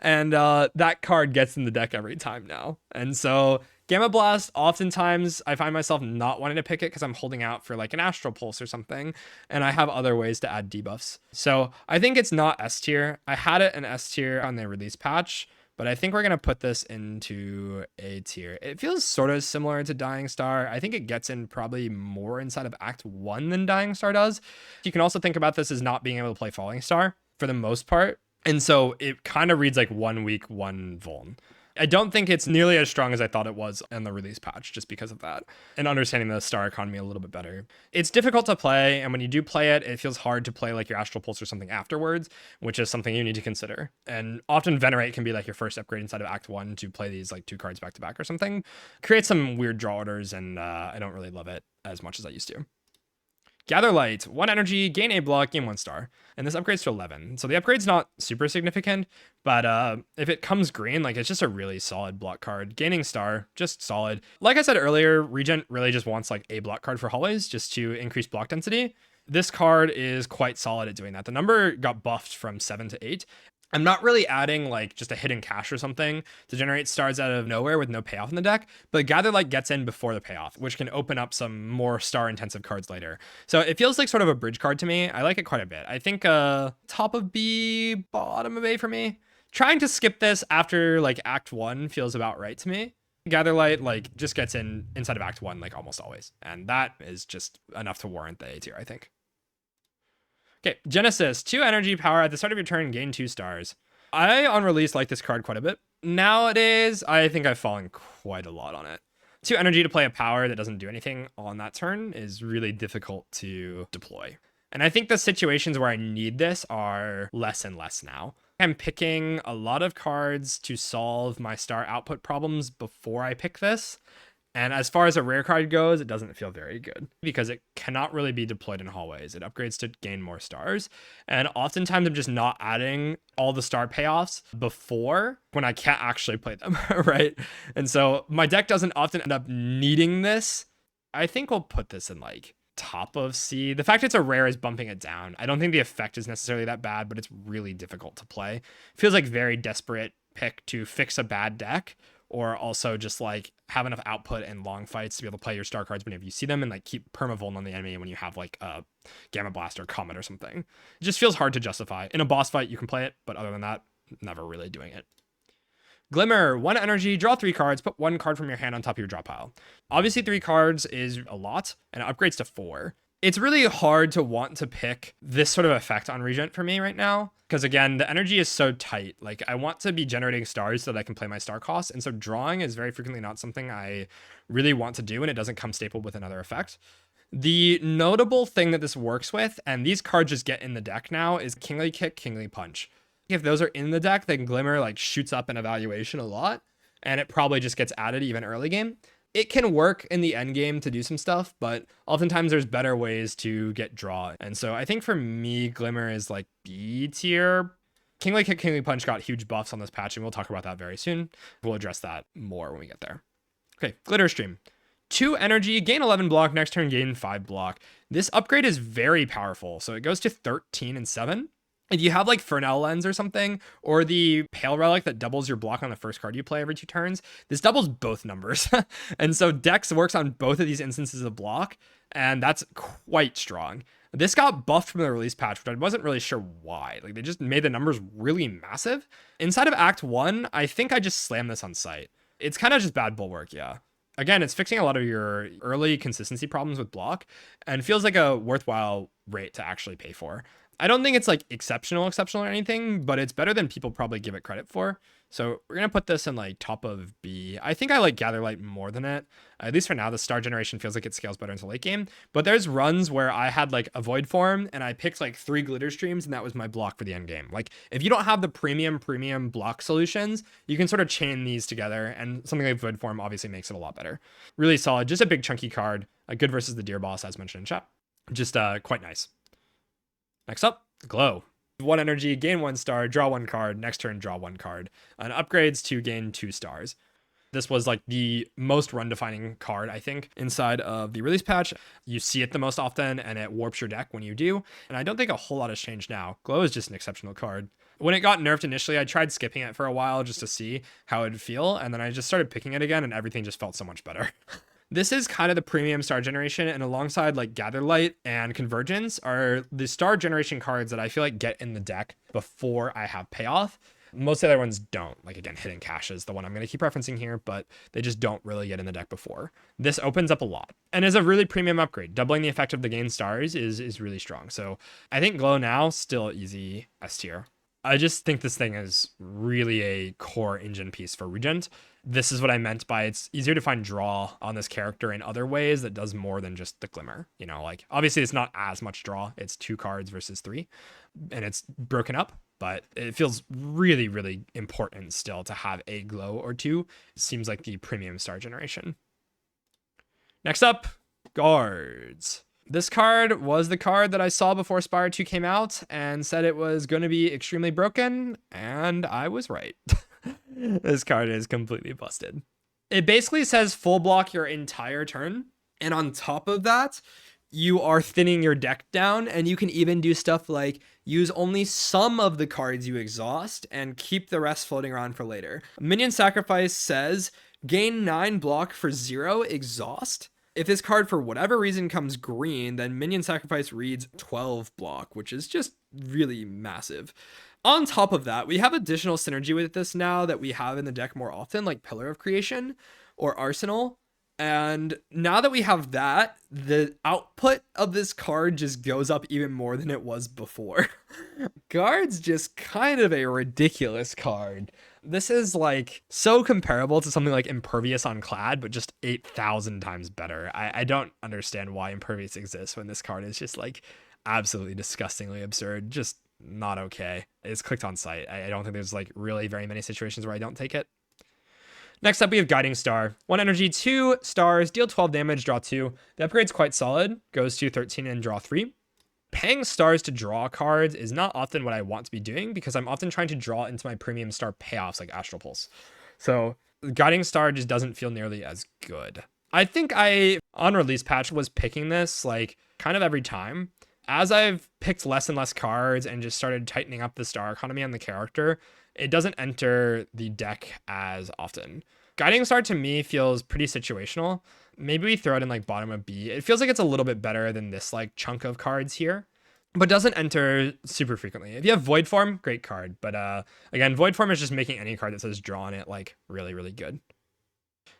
A: And that card gets in the deck every time now. And so Gamma Blast, oftentimes I find myself not wanting to pick it because I'm holding out for like an Astral Pulse or something, and I have other ways to add debuffs. So I think it's not S tier. I had it in S tier on the release patch, but I think we're going to put this into A tier. It feels sort of similar to Dying Star. I think it gets in probably more inside of Act 1 than Dying Star does. You can also think about this as not being able to play Falling Star for the most part. And so it kind of reads like 1 weak, 1 vuln. I don't think it's nearly as strong as I thought it was in the release patch just because of that, and understanding the star economy a little bit better. It's difficult to play, and when you do play it, it feels hard to play like your Astral Pulse or something afterwards, which is something you need to consider. And often Venerate can be like your first upgrade inside of Act 1 to play these like 2 cards back to back or something. Creates some weird draw orders, and I don't really love it as much as I used to. Gather Light, 1 energy, gain a block, gain 1 star. And this upgrades to 11. So the upgrade's not super significant, but if it comes green, like it's just a really solid block card. Gaining star, just solid. Like I said earlier, Regent really just wants like a block card for hallways just to increase block density. This card is quite solid at doing that. The number got buffed from 7 to 8. I'm not really adding like just a hidden cache or something to generate stars out of nowhere with no payoff in the deck, but Gather Light gets in before the payoff, which can open up some more star intensive cards later. So it feels like sort of a bridge card to me. I like it quite a bit. I think top of B, bottom of A for me. Trying to skip this after like Act 1 feels about right to me. Gather Light like just gets in inside of Act 1 like almost always, and that is just enough to warrant the A tier, I think. Okay, Genesis, 2 energy power at the start of your turn, gain 2 stars. I, on release, like this card quite a bit. Nowadays, I think I've fallen quite a lot on it. 2 energy to play a power that doesn't do anything on that turn is really difficult to deploy. And I think the situations where I need this are less and less now. I'm picking a lot of cards to solve my star output problems before I pick this. And as far as a rare card goes, it doesn't feel very good because it cannot really be deployed in hallways. It upgrades to gain more stars. And oftentimes I'm just not adding all the star payoffs before when I can't actually play them, right? And so my deck doesn't often end up needing this. I think we'll put this in like top of C. The fact it's a rare is bumping it down. I don't think the effect is necessarily that bad, but it's really difficult to play. It feels like very desperate pick to fix a bad deck, or also just like have enough output and long fights to be able to play your star cards whenever you see them and like keep permavuln on the enemy when you have like a Gamma Blast or Comet or something. It just feels hard to justify. In a boss fight, you can play it, but other than that, never really doing it. Glimmer, 1 energy, draw 3 cards, put 1 card from your hand on top of your draw pile. Obviously 3 cards is a lot, and it upgrades to 4. It's really hard to want to pick this sort of effect on Regent for me right now, because again, the energy is so tight. Like, I want to be generating stars so that I can play my star costs, and so drawing is very frequently not something I really want to do, and it doesn't come stapled with another effect. The notable thing that this works with, and these cards just get in the deck now, is Kingly Kick, Kingly Punch. If those are in the deck, then Glimmer like shoots up in evaluation a lot, and it probably just gets added even early game. It can work in the end game to do some stuff, but oftentimes there's better ways to get draw. And so I think for me, Glimmer is like B tier. Kingly Kick, Kingly Punch got huge buffs on this patch, and we'll talk about that very soon. We'll address that more when we get there. Okay, Glitterstream. 2 energy, gain 11 block, next turn gain 5 block. This upgrade is very powerful, so it goes to 13 and 7. If you have like Fernell Lens or something, or the Pale Relic that doubles your block on the first card you play every 2 turns, this doubles both numbers. And so Dex works on both of these instances of block, and that's quite strong. This got buffed from the release patch, which I wasn't really sure why. Like, they just made the numbers really massive. Inside of Act 1, I think I just slammed this on sight. It's kind of just bad Bulwark, yeah. Again, it's fixing a lot of your early consistency problems with block, and feels like a worthwhile rate to actually pay for. I don't think it's like exceptional or anything, but it's better than people probably give it credit for. So we're going to put this in like top of B. I think I like Gatherlight more than it. At least for now, the star generation feels like it scales better into late game. But there's runs where I had like a Void Form and I picked like 3 Glitterstreams, and that was my block for the end game. Like, if you don't have the premium block solutions, you can sort of chain these together, and something like Void Form obviously makes it a lot better. Really solid, just a big chunky card, good versus the Deer Boss as mentioned in chat. Just quite nice. Next up, Glow. 1 energy, gain 1 star, draw 1 card, next turn draw 1 card, and upgrades to gain 2 stars. This was like the most run defining card, I think, inside of the release patch. You see it the most often, and it warps your deck when you do, and I don't think a whole lot has changed now. Glow is just an exceptional card. When it got nerfed initially, I tried skipping it for a while just to see how it'd feel, and then I just started picking it again, and everything just felt so much better. This is kind of the premium star generation, and alongside like Gatherlight and Convergence are the star generation cards that I feel like get in the deck before I have payoff. Most of the other ones don't. Like, again, Hidden Cache is the one I'm going to keep referencing here, but they just don't really get in the deck before. This opens up a lot and is a really premium upgrade. Doubling the effect of the gain stars is really strong. So I think Glow now, still easy S tier. I just think this thing is really a core engine piece for Regent. This is what I meant by it's easier to find draw on this character in other ways that does more than just the Glimmer. You know, like, obviously it's not as much draw. It's 2 cards versus 3, and it's broken up, but it feels really, really important still to have a Glow or 2. It seems like the premium star generation. Next up, Guards. This card was the card that I saw before Spire 2 came out and said it was going to be extremely broken, and I was right. This card is completely busted. It basically says full block your entire turn, and on top of that, you are thinning your deck down, and you can even do stuff like use only some of the cards you exhaust and keep the rest floating around for later. Minion Sacrifice says gain 9 block for 0 exhaust. If this card for whatever reason comes green, then Minion Sacrifice reads 12 block, which is just really massive. On top of that, we have additional synergy with this now that we have in the deck more often, like Pillar of Creation or Arsenal. And now that we have that, the output of this card just goes up even more than it was before. Guard's just kind of a ridiculous card. This is like so comparable to something like Impervious on Clad, but just 8,000 times better. I don't understand why Impervious exists when this card is just like absolutely disgustingly absurd. Just not okay. It's clicked on sight. I don't think there's like really very many situations where I don't take it. Next up, we have Guiding Star. 1 energy, 2 stars, deal 12 damage, draw 2. The upgrade's quite solid, goes to 13 and draw 3. Paying stars to draw cards is not often what I want to be doing because I'm often trying to draw into my premium star payoffs like Astral Pulse. So Guiding Star just doesn't feel nearly as good. I think I, on release patch, was picking this like kind of every time. As I've picked less and less cards and just started tightening up the star economy on the character, it doesn't enter the deck as often. Guiding Star to me feels pretty situational. Maybe we throw it in like bottom of B. It feels like it's a little bit better than this like chunk of cards here, but doesn't enter super frequently. If you have Void Form, great card. But again, Void Form is just making any card that says draw on it like really, really good.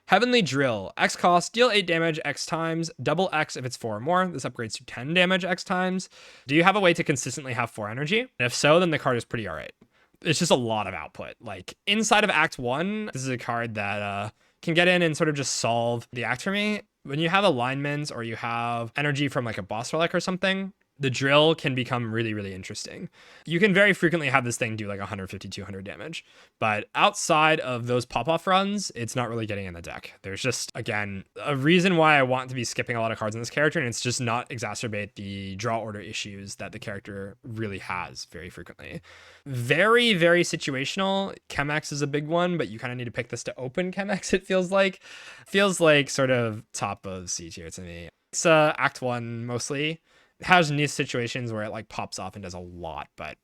A: Heavenly Drill. X cost, deal 8 damage X times, double X if it's 4 or more. This upgrades to 10 damage X times. Do you have a way to consistently have 4 energy? And if so, then the card is pretty alright. It's just a lot of output. Like inside of Act 1, this is a card that can get in and sort of just solve the act for me. When you have alignments or you have energy from like a boss relic or something, the drill can become really, really interesting. You can very frequently have this thing do like 150, 200 damage. But outside of those pop-off runs, it's not really getting in the deck. There's just, again, a reason why I want to be skipping a lot of cards in this character, and it's just not exacerbate the draw order issues that the character really has very frequently. Very, very situational. Chemex is a big one, but you kind of need to pick this to open Chemex, it feels like. Feels like sort of top of C tier to me. It's Act 1 mostly. It has niche situations where it like pops off and does a lot, but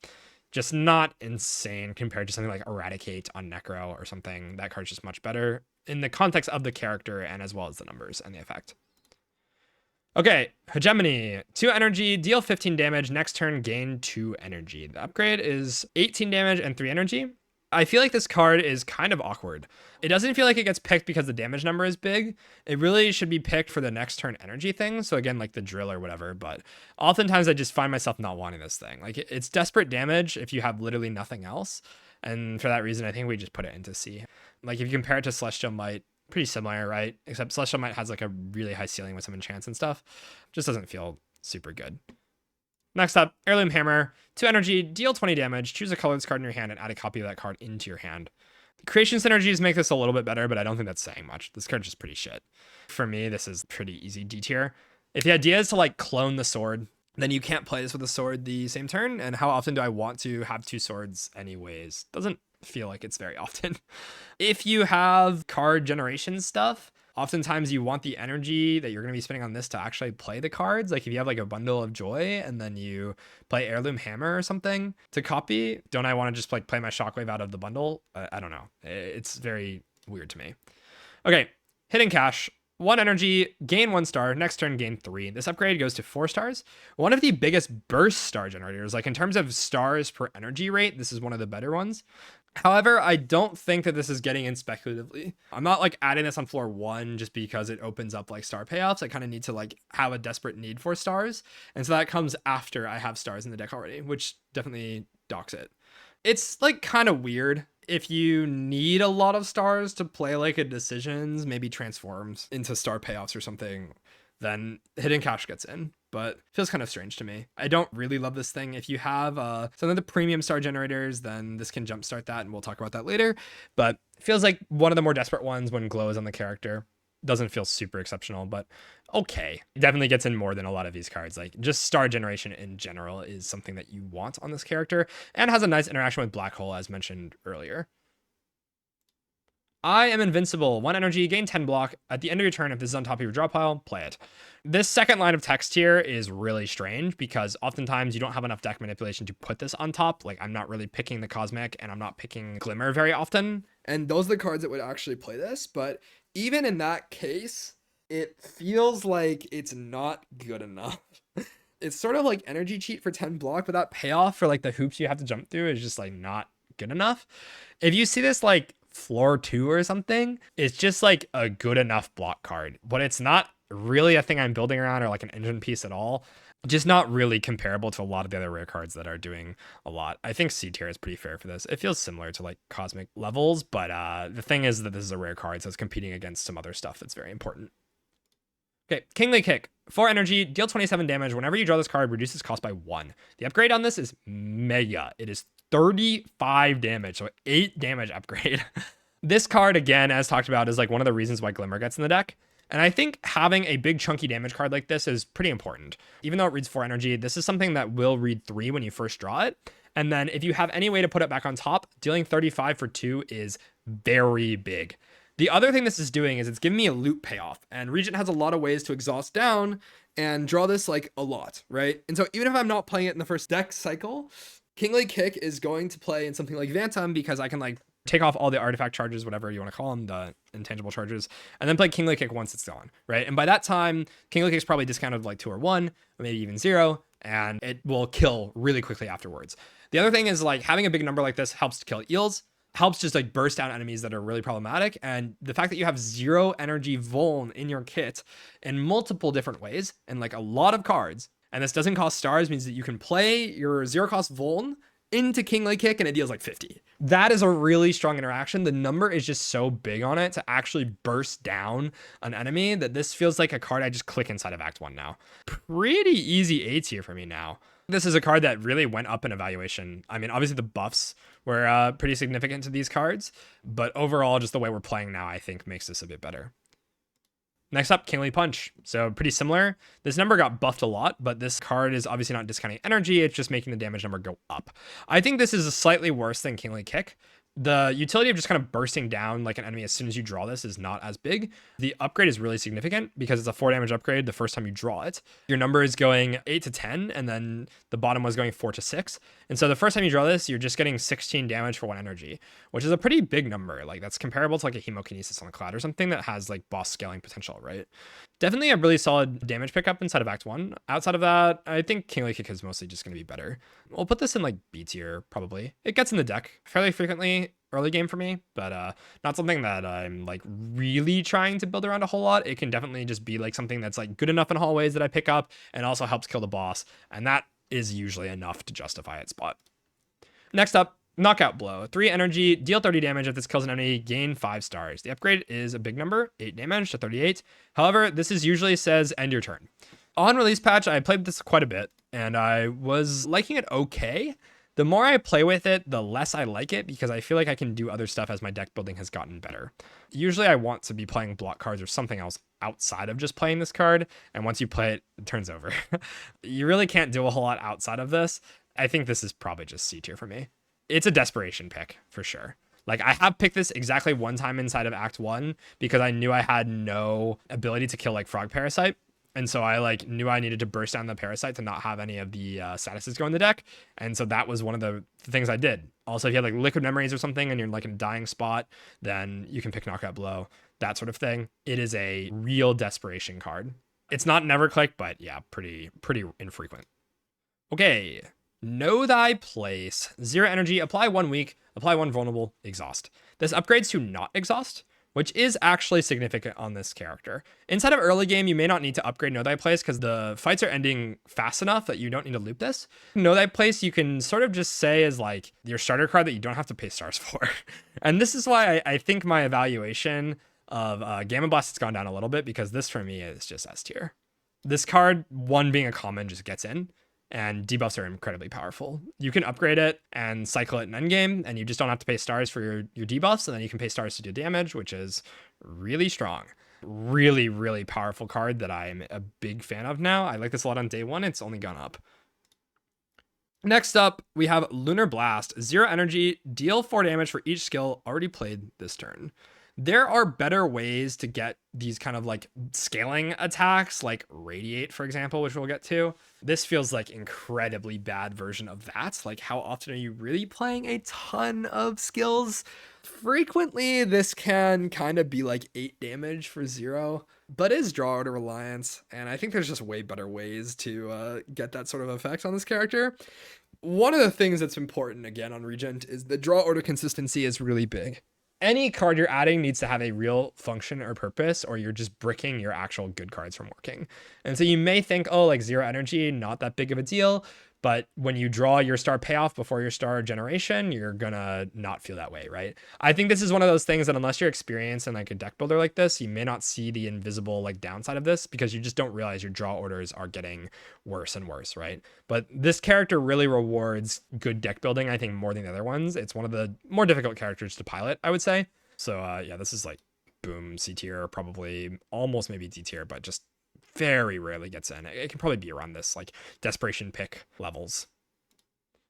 A: just not insane compared to something like Eradicate on Necro or something. That card's just much better in the context of the character and as well as the numbers and the effect. Okay, Hegemony. 2 energy, deal 15 damage, next turn gain 2 energy. The upgrade is 18 damage and 3 energy. I feel like this card is kind of awkward. It doesn't feel like it gets picked because the damage number is big. It really should be picked for the next turn energy thing. So again, like the drill or whatever, but oftentimes I just find myself not wanting this thing. Like it's desperate damage if you have literally nothing else. And for that reason, I think we just put it into C. Like if you compare it to Celestial Might, pretty similar, right? Except Celestial Might has like a really high ceiling with some enchants and stuff. Just doesn't feel super good. Next up, Heirloom Hammer. 2 energy, deal 20 damage, choose a colored card in your hand and add a copy of that card into your hand. Creation synergies make this a little bit better, but I don't think that's saying much. This card's just pretty shit. For me, this is pretty easy D tier. If the idea is to like clone the sword, then you can't play this with a sword the same turn. And how often do I want to have 2 swords anyways? Doesn't feel like it's very often. If you have card generation stuff, oftentimes you want the energy that you're going to be spending on this to actually play the cards. Like if you have like a bundle of joy and then you play Heirloom Hammer or something to copy, don't I want to just like play my Shockwave out of the bundle? I don't know. It's very weird to me. Okay, Hidden Cache. 1 energy, gain 1 star, next turn gain 3. This upgrade goes to 4 stars. One of the biggest burst star generators. Like in terms of stars per energy rate, this is one of the better ones. However, I don't think that this is getting in speculatively. I'm not like adding this on floor 1 just because it opens up like star payoffs. I kind of need to like have a desperate need for stars. And so that comes after I have stars in the deck already, which definitely docks it. It's like kind of weird. If you need a lot of stars to play like a decisions, maybe transforms into star payoffs or something, then Hidden Cache gets in. But it feels kind of strange to me. I don't really love this thing. If you have some of the premium star generators, then this can jumpstart that, and we'll talk about that later. But it feels like one of the more desperate ones when glow is on the character. Doesn't feel super exceptional, but okay. Definitely gets in more than a lot of these cards. Like just star generation in general is something that you want on this character and has a nice interaction with Black Hole as mentioned earlier. I Am Invincible. 1 energy, gain 10 block. At the end of your turn, if this is on top of your draw pile, play it. This second line of text here is really strange because oftentimes you don't have enough deck manipulation to put this on top. Like I'm not really picking the Cosmic and I'm not picking Glimmer very often. And those are the cards that would actually play this. But even in that case, it feels like it's not good enough. It's sort of like energy cheat for 10 block, but that payoff for like the hoops you have to jump through is just like not good enough. If you see this like floor 2 or something, it's just like a good enough block card, but it's not really a thing I'm building around or like an engine piece at all. Just not really comparable to a lot of the other rare cards that are doing a lot. I think C tier is pretty fair for this. It feels similar to like Cosmic levels, but the thing is that this is a rare card, so it's competing against some other stuff that's very important. Okay, Kingly Kick. 4 energy, deal 27 damage. Whenever you draw this card, reduces cost by 1. The upgrade on this is mega. It is 35 damage, so 8 damage upgrade. This card, again, as talked about, is like one of the reasons why Glimmer gets in the deck. And I think having a big chunky damage card like this is pretty important. Even though it reads 4 energy, this is something that will read 3 when you first draw it. And then if you have any way to put it back on top, dealing 35 for 2 is very big. The other thing this is doing is it's giving me a loot payoff. And Regent has a lot of ways to exhaust down and draw this like a lot, right? And so even if I'm not playing it in the first deck cycle, Kingly Kick is going to play in something like Phantom because I can like take off all the artifact charges, whatever you want to call them, the intangible charges, and then play Kingly Kick once it's gone, right? And by that time, Kingly Kick's probably discounted like 2 or 1, or maybe even 0, and it will kill really quickly afterwards. The other thing is like having a big number like this helps to kill eels, helps just like burst down enemies that are really problematic. And the fact that you have 0 energy Vuln in your kit in multiple different ways and like a lot of cards, and this doesn't cost stars, means that you can play your 0 cost Vuln into Kingly Kick and it deals like 50. That is a really strong interaction. The number is just so big on it to actually burst down an enemy that this feels like a card I just click inside of Act 1 now. Pretty easy A tier for me now. This is a card that really went up in evaluation. I mean, obviously the buffs were pretty significant to these cards, but overall just the way we're playing now I think makes this a bit better. Next up, Kingly Punch. So pretty similar. This number got buffed a lot, but this card is obviously not discounting energy. It's just making the damage number go up. I think this is slightly worse than Kingly Kick. The utility of just kind of bursting down like an enemy as soon as you draw this is not as big. The upgrade is really significant because it's a 4 damage upgrade the first time you draw it. Your number is going 8 to 10, and then the bottom was going 4 to 6. And so the first time you draw this, you're just getting 16 damage for 1 energy, which is a pretty big number. Like that's comparable to like a Hemokinesis on a Cloud or something that has like boss scaling potential, right? Definitely a really solid damage pickup inside of Act 1. Outside of that, I think Kingly Kick is mostly just going to be better. We'll put this in like B tier, probably. It gets in the deck fairly frequently early game for me, but not something that I'm like really trying to build around a whole lot. It can definitely just be like something that's like good enough in hallways that I pick up and also helps kill the boss. And that is usually enough to justify its spot. Next up, Knockout Blow. 3 energy, deal 30 damage. If this kills an enemy, gain 5 stars. The upgrade is a big number, 8 damage to 38. However, this is usually says end your turn. On release patch, I played this quite a bit, and I was liking it okay. The more I play with it, the less I like it because I feel like I can do other stuff as my deck building has gotten better. Usually I want to be playing block cards or something else outside of just playing this card, and once you play it, it turns over. You really can't do a whole lot outside of this. I think this is probably just C tier for me. It's a desperation pick for sure. Like I have picked this exactly 1 time inside of Act 1 because I knew I had no ability to kill like Frog Parasite. And so I like knew I needed to burst down the Parasite to not have any of the statuses go in the deck. And so that was one of the things I did. Also, if you have like Liquid Memories or something and you're like in a dying spot, then you can pick Knockout Blow, that sort of thing. It is a real desperation card. It's not never click, but yeah, pretty infrequent. Okay. Know Thy Place. 0 energy, apply 1 weak, apply 1 vulnerable, exhaust. This upgrades to not exhaust, which is actually significant on this character. Inside of early game, you may not need to upgrade Know Thy Place because the fights are ending fast enough that you don't need to loop this. Know Thy Place, you can sort of just say is like your starter card that you don't have to pay stars for. And this is why I think my evaluation of Gamma Blast has gone down a little bit because this for me is just S tier. This card, 1 being a common, just gets in. And debuffs are incredibly powerful. You can upgrade it and cycle it in endgame, and you just don't have to pay stars for your debuffs, and then you can pay stars to do damage, which is really strong. Really powerful card that I'm a big fan of now. I like this a lot on day 1. It's only gone up. Next up, we have Lunar Blast. 0 energy, deal 4 damage for each skill already played this turn. There are better ways to get these kind of like scaling attacks, like Radiate, for example, which we'll get to. This feels like incredibly bad version of that. Like, how often are you really playing a ton of skills? Frequently, this can kind of be like 8 damage for 0, but is draw order reliance. And I think there's just way better ways to get that sort of effect on this character. One of the things that's important, again, on Regent is the draw order consistency is really big. Any card you're adding needs to have a real function or purpose, or you're just bricking your actual good cards from working. And so you may think, oh, like 0 energy, not that big of a deal. But when you draw your star payoff before your star generation, you're gonna not feel that way, right? I think this is one of those things that unless you're experienced in like a deck builder like this, you may not see the invisible like downside of this because you just don't realize your draw orders are getting worse and worse, right? But this character really rewards good deck building, I think, more than the other ones. It's one of the more difficult characters to pilot, I would say. So yeah, this is like boom, C tier, probably almost maybe D tier, but just very rarely gets in. It can probably be around this like desperation pick levels.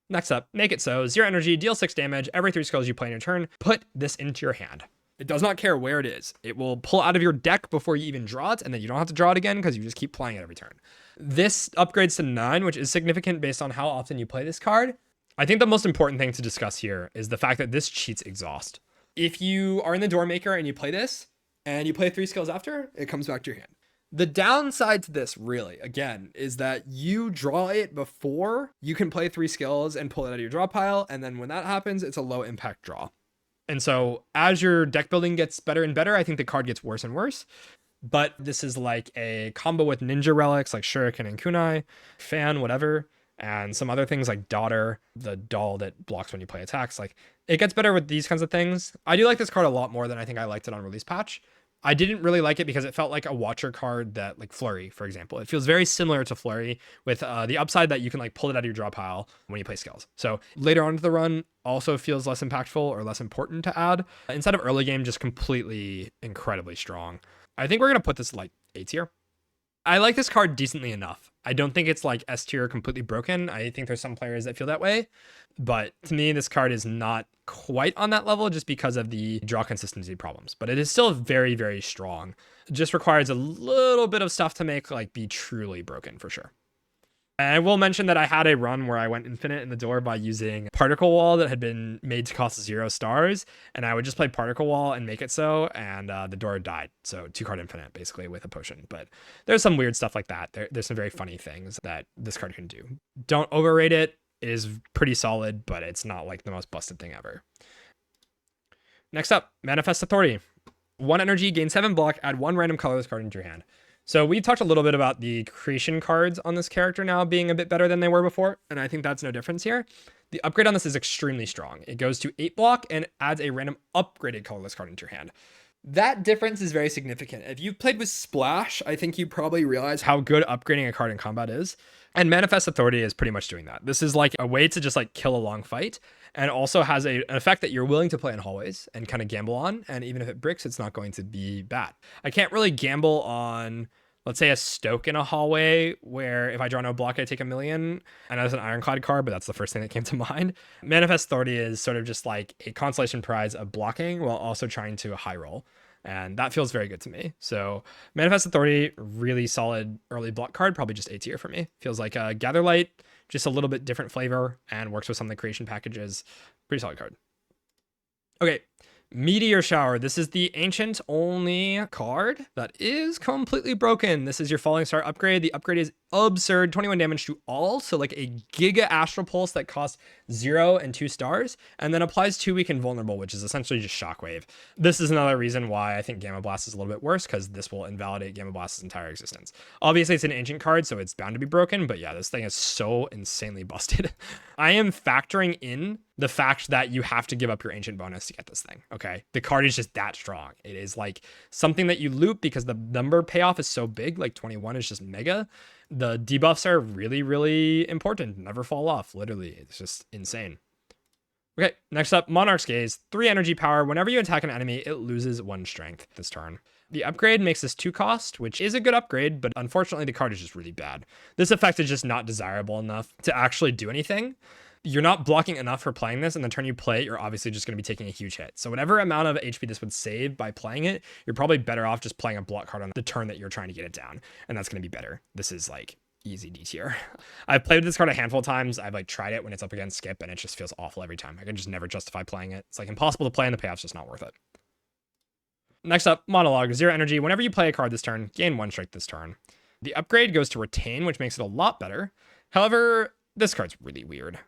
A: Next up, Make It So. 0 energy, deal 6 damage. Every 3 skills you play in your turn, put this into your hand. It does not care where it is. It will pull out of your deck before you even draw it, and then you don't have to draw it again because you just keep playing it every turn. This upgrades to 9, which is significant based on how often you play this card. I think the most important thing to discuss here is the fact that this cheats Exhaust. If you are in the Doormaker and you play this, and you play 3 skills after, it comes back to your hand. The downside to this, really, again, is that you draw it before you can play 3 skills and pull it out of your draw pile, and then when that happens, it's a low impact draw. And so as your deck building gets better and better, I think the card gets worse and worse. But this is like a combo with ninja relics like Shuriken and Kunai, Fan, whatever, and some other things like Daughter, the doll that blocks when you play attacks. Like, it gets better with these kinds of things. I do like this card a lot more than I think I liked it on release patch. I didn't really like it because it felt like a Watcher card that, like Flurry, for example. It feels very similar to Flurry with the upside that you can like pull it out of your draw pile when you play skills. So later on into the run also feels less impactful or less important to add. Instead of early game, just completely incredibly strong. I think we're going to put this like A tier. I like this card decently enough. I don't think it's like S tier completely broken. I think there's some players that feel that way. But to me, this card is not quite on that level just because of the draw consistency problems. But it is still very, very strong. It just requires a little bit of stuff to make like be truly broken for sure. And I will mention that I had a run where I went infinite in the door by using Particle Wall that had been made to cost 0 stars. And I would just play Particle Wall and Make It So, and the door died. So 2-card infinite, basically, with a potion. But there's some weird stuff like that. There's some very funny things that this card can do. Don't overrate it. It is pretty solid, but it's not like the most busted thing ever. Next up, Manifest Authority. 1 energy, gain 7 block, add 1 random colorless card into your hand. So we talked a little bit about the creation cards on this character now being a bit better than they were before, and I think that's no difference here. The upgrade on this is extremely strong. It goes to 8 block and adds a random upgraded colorless card into your hand. That difference is very significant. If you've played with Splash, I think you probably realize how good upgrading a card in combat is. And Manifest Authority is pretty much doing that. This is like a way to just like kill a long fight, and also has an effect that you're willing to play in hallways and kind of gamble on. And even if it bricks, it's not going to be bad. I can't really gamble on, let's say, a Stoke in a hallway where if I draw no block, I take 1,000,000. I know it's an Ironclad card, but that's the first thing that came to mind. Manifest Authority is sort of just like a consolation prize of blocking while also trying to high roll. And that feels very good to me. So Manifest Authority, really solid early block card, probably just A tier for me. Feels like a Gather Light, just a little bit different flavor, and works with some of the creation packages. Pretty solid card. Okay, Meteor Shower. This is the ancient only card that is completely broken. This is your Falling Star upgrade. The upgrade is absurd, 21 damage to all, so like a Giga Astral Pulse that costs 0 and 2 stars, and then applies 2 weak and vulnerable, which is essentially just Shockwave. This is another reason why I think Gamma Blast is a little bit worse, because this will invalidate Gamma Blast's entire existence. Obviously, it's an ancient card, so it's bound to be broken, but yeah, this thing is so insanely busted. I am factoring in the fact that you have to give up your ancient bonus to get this thing, okay? The card is just that strong. It is like something that you loop because the number payoff is so big, like 21 is just mega. The debuffs are really, really important. Never fall off, literally. It's just insane. Okay, next up, Monarch's Gaze. 3 energy power. Whenever you attack an enemy, it loses 1 strength this turn. The upgrade makes this 2 cost, which is a good upgrade, but unfortunately the card is just really bad. This effect is just not desirable enough to actually do anything. You're not blocking enough for playing this, and the turn you play it, you're obviously just going to be taking a huge hit. So whatever amount of HP this would save by playing it, you're probably better off just playing a block card on the turn that you're trying to get it down, and that's going to be better. This is like easy D tier. I've played with this card a handful of times. I've like tried it when it's up against Skip, and it just feels awful every time. I can just never justify playing it. It's like impossible to play, and the payoff's just not worth it. Next up, Monologue. 0 energy. Whenever you play a card this turn, gain 1 strike this turn. The upgrade goes to Retain, which makes it a lot better. However, this card's really weird.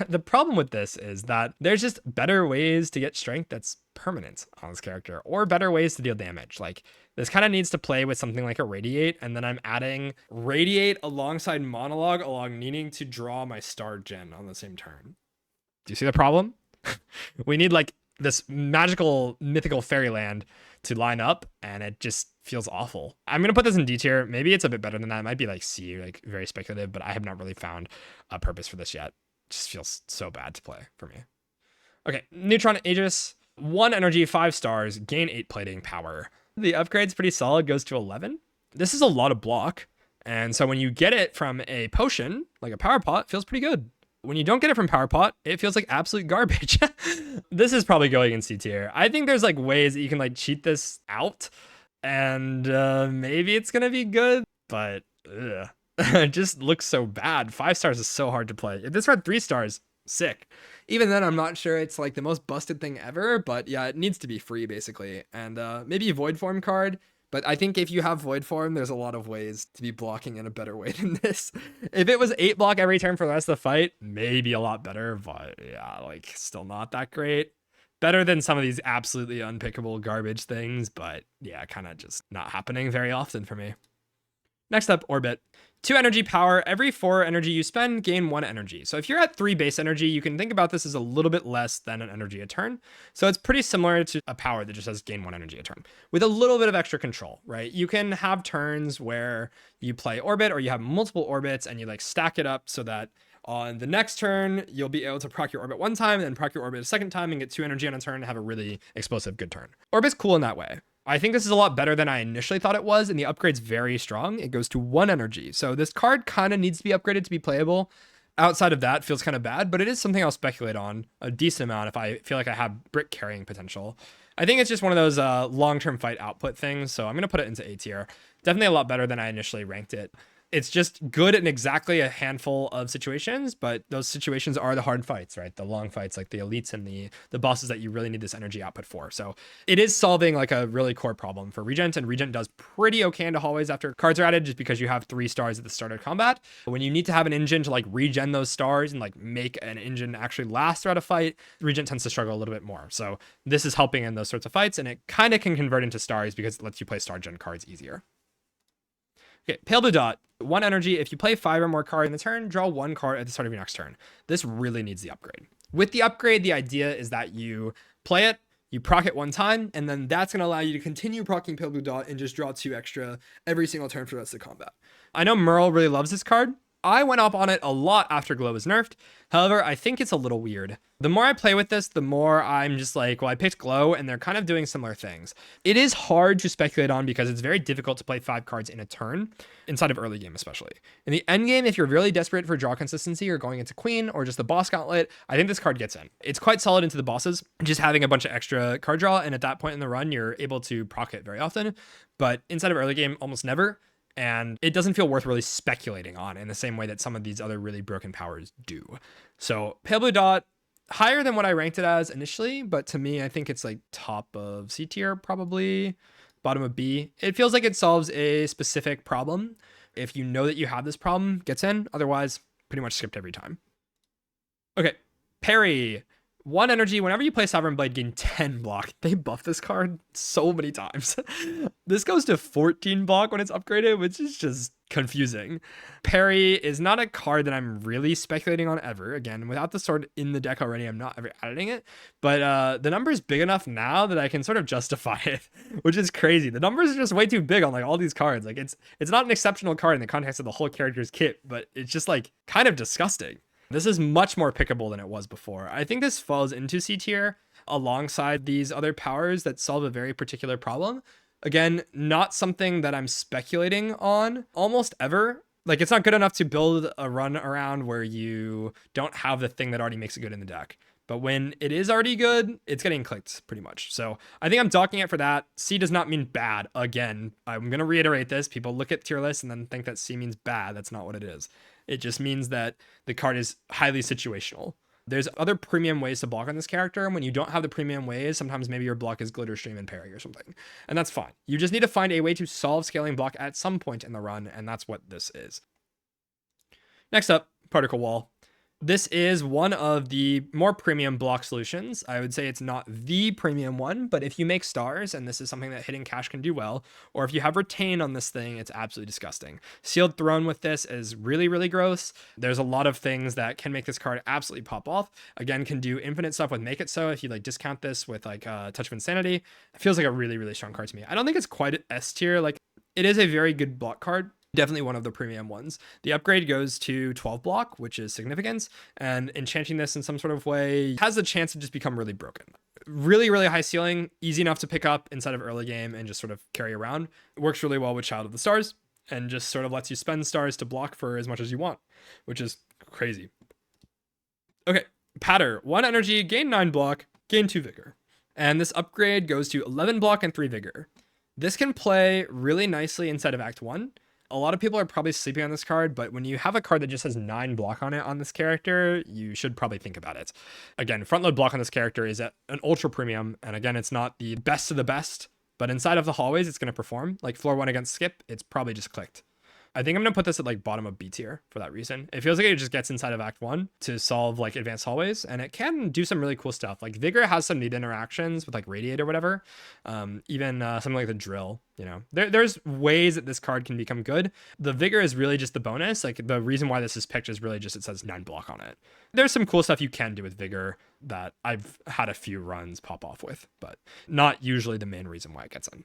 A: The problem with this is that there's just better ways to get strength that's permanent on this character, or better ways to deal damage. Like, this kind of needs to play with something like a Radiate, and then I'm adding Radiate alongside Monologue along needing to draw my Star Gen on the same turn. Do you see the problem? We need like this magical, mythical fairyland to line up, and it just feels awful. I'm going to put this in D tier. Maybe it's a bit better than that. It might be like C, like very speculative, but I have not really found a purpose for this yet. Just feels so bad to play for me. Okay, Neutron Aegis. 1 energy, 5 stars, gain 8 plating power. The upgrade's pretty solid, goes to 11. This is a lot of block. And so when you get it from a potion, like a power pot, it feels pretty good. When you don't get it from power pot, it feels like absolute garbage. This is probably going in C tier. I think there's like ways that you can like cheat this out, and maybe it's gonna be good, but it just looks so bad. 5 stars is so hard to play. If this had 3 stars, sick. Even then, I'm not sure it's like the most busted thing ever, but yeah, it needs to be free basically. And maybe a Void Form card. But I think if you have Void Form, there's a lot of ways to be blocking in a better way than this. If it was 8 block every turn for the rest of the fight, maybe a lot better, but yeah, like still not that great. Better than some of these absolutely unpickable garbage things, but yeah, kind of just not happening very often for me. Next up, Orbit. 2 energy power. Every 4 energy you spend, gain 1 energy. So if you're at 3 base energy, you can think about this as a little bit less than an energy a turn. So it's pretty similar to a power that just says gain 1 energy a turn with a little bit of extra control, right? You can have turns where you play Orbit or you have multiple orbits and you like stack it up so that on the next turn, you'll be able to proc your orbit 1 time, then proc your orbit a 2nd time and get 2 energy on a turn and have a really explosive good turn. Orbit's cool in that way. I think this is a lot better than I initially thought it was, and the upgrade's very strong. It goes to 1 energy. So this card kind of needs to be upgraded to be playable. Outside of that, feels kind of bad, but it is something I'll speculate on a decent amount if I feel like I have brick carrying potential. I think it's just one of those long-term fight output things, so I'm going to put it into A tier. Definitely a lot better than I initially ranked it. It's just good in exactly a handful of situations, but those situations are the hard fights, right? The long fights, like the elites and the bosses that you really need this energy output for. So it is solving like a really core problem for Regent, and Regent does pretty okay into hallways after cards are added just because you have 3 stars at the start of combat. When you need to have an engine to like regen those stars and like make an engine actually last throughout a fight, Regent tends to struggle a little bit more. So this is helping in those sorts of fights, and it kind of can convert into stars because it lets you play star gen cards easier. Okay, Pale Blue Dot. 1 energy. If you play 5 or more cards in the turn, draw 1 card at the start of your next turn. This really needs the upgrade. With the upgrade, the idea is that you play it, you proc it 1 time, and then that's going to allow you to continue procking Pale Blue Dot and just draw 2 extra every single turn for the rest of the combat. I know Merle really loves this card. I went up on it a lot after Glow was nerfed. However, I think it's a little weird. The more I play with this, the more I'm just like, well, I picked Glow and they're kind of doing similar things. It is hard to speculate on because it's very difficult to play 5 cards in a turn, inside of early game especially. In the end game, if you're really desperate for draw consistency or going into Queen or just the boss gauntlet, I think this card gets in. It's quite solid into the bosses, just having a bunch of extra card draw, and at that point in the run, you're able to proc it very often. But inside of early game, almost never. And it doesn't feel worth really speculating on in the same way that some of these other really broken powers do. So Pale Blue Dot, higher than what I ranked it as initially, but to me, I think it's like top of C tier, probably bottom of B. It feels like it solves a specific problem. If you know that you have this problem, gets in. Otherwise, pretty much skipped every time. Okay, Parry. 1 energy. Whenever you play Sovereign Blade, gain 10 block. They buff this card so many times. This goes to 14 block when it's upgraded, which is just confusing. Parry is not a card that I'm really speculating on ever. Again, without the sword in the deck already, I'm not ever editing it. But the number is big enough now that I can sort of justify it, which is crazy. The numbers are just way too big on like all these cards. Like it's not an exceptional card in the context of the whole character's kit, but it's just like kind of disgusting. This is much more pickable than it was before. I think this falls into C tier alongside these other powers that solve a very particular problem. Again, not something that I'm speculating on almost ever. Like, it's not good enough to build a run around where you don't have the thing that already makes it good in the deck. But when it is already good, it's getting clicked pretty much. So I think I'm docking it for that. C does not mean bad. Again, I'm going to reiterate this. People look at tier lists and then think that C means bad. That's not what it is. It just means that the card is highly situational. There's other premium ways to block on this character. And when you don't have the premium ways, sometimes maybe your block is Glitterstream and Parry or something. And that's fine. You just need to find a way to solve scaling block at some point in the run. And that's what this is. Next up, Particle Wall. This is one of the more premium block solutions. I would say it's not the premium one, but if you make stars, and this is something that Hidden Cache can do well, or if you have Retain on this thing, it's absolutely disgusting. Sealed Throne with this is really, really gross. There's a lot of things that can make this card absolutely pop off. Again, can do infinite stuff with Make It So if you like discount this with like Touch of Insanity. It feels like a really, really strong card to me. I don't think it's quite S tier. Like, it is a very good block card. Definitely one of the premium ones. The upgrade goes to 12 block, which is significant, and enchanting this in some sort of way has the chance to just become really broken. Really, really high ceiling, easy enough to pick up inside of early game and just sort of carry around. It works really well with Child of the Stars and just sort of lets you spend stars to block for as much as you want, which is crazy. Okay, Patter, 1 energy, gain 9 block, gain 2 vigor. And this upgrade goes to 11 block and 3 vigor. This can play really nicely inside of Act 1. A lot of people are probably sleeping on this card, but when you have a card that just has 9 block on it on this character, you should probably think about it. Again, front load block on this character is at an ultra premium, and again, it's not the best of the best, but inside of the hallways, it's going to perform. Like floor 1 against Skip, it's probably just clicked. I think I'm going to put this at like bottom of B tier for that reason. It feels like it just gets inside of Act 1 to solve like advanced hallways, and it can do some really cool stuff. Like Vigor has some neat interactions with like Radiate or whatever. Even something like the Drill, you know, there's ways that this card can become good. The Vigor is really just the bonus. Like the reason why this is picked is really just it says 9 block on it. There's some cool stuff you can do with Vigor that I've had a few runs pop off with, but not usually the main reason why it gets in.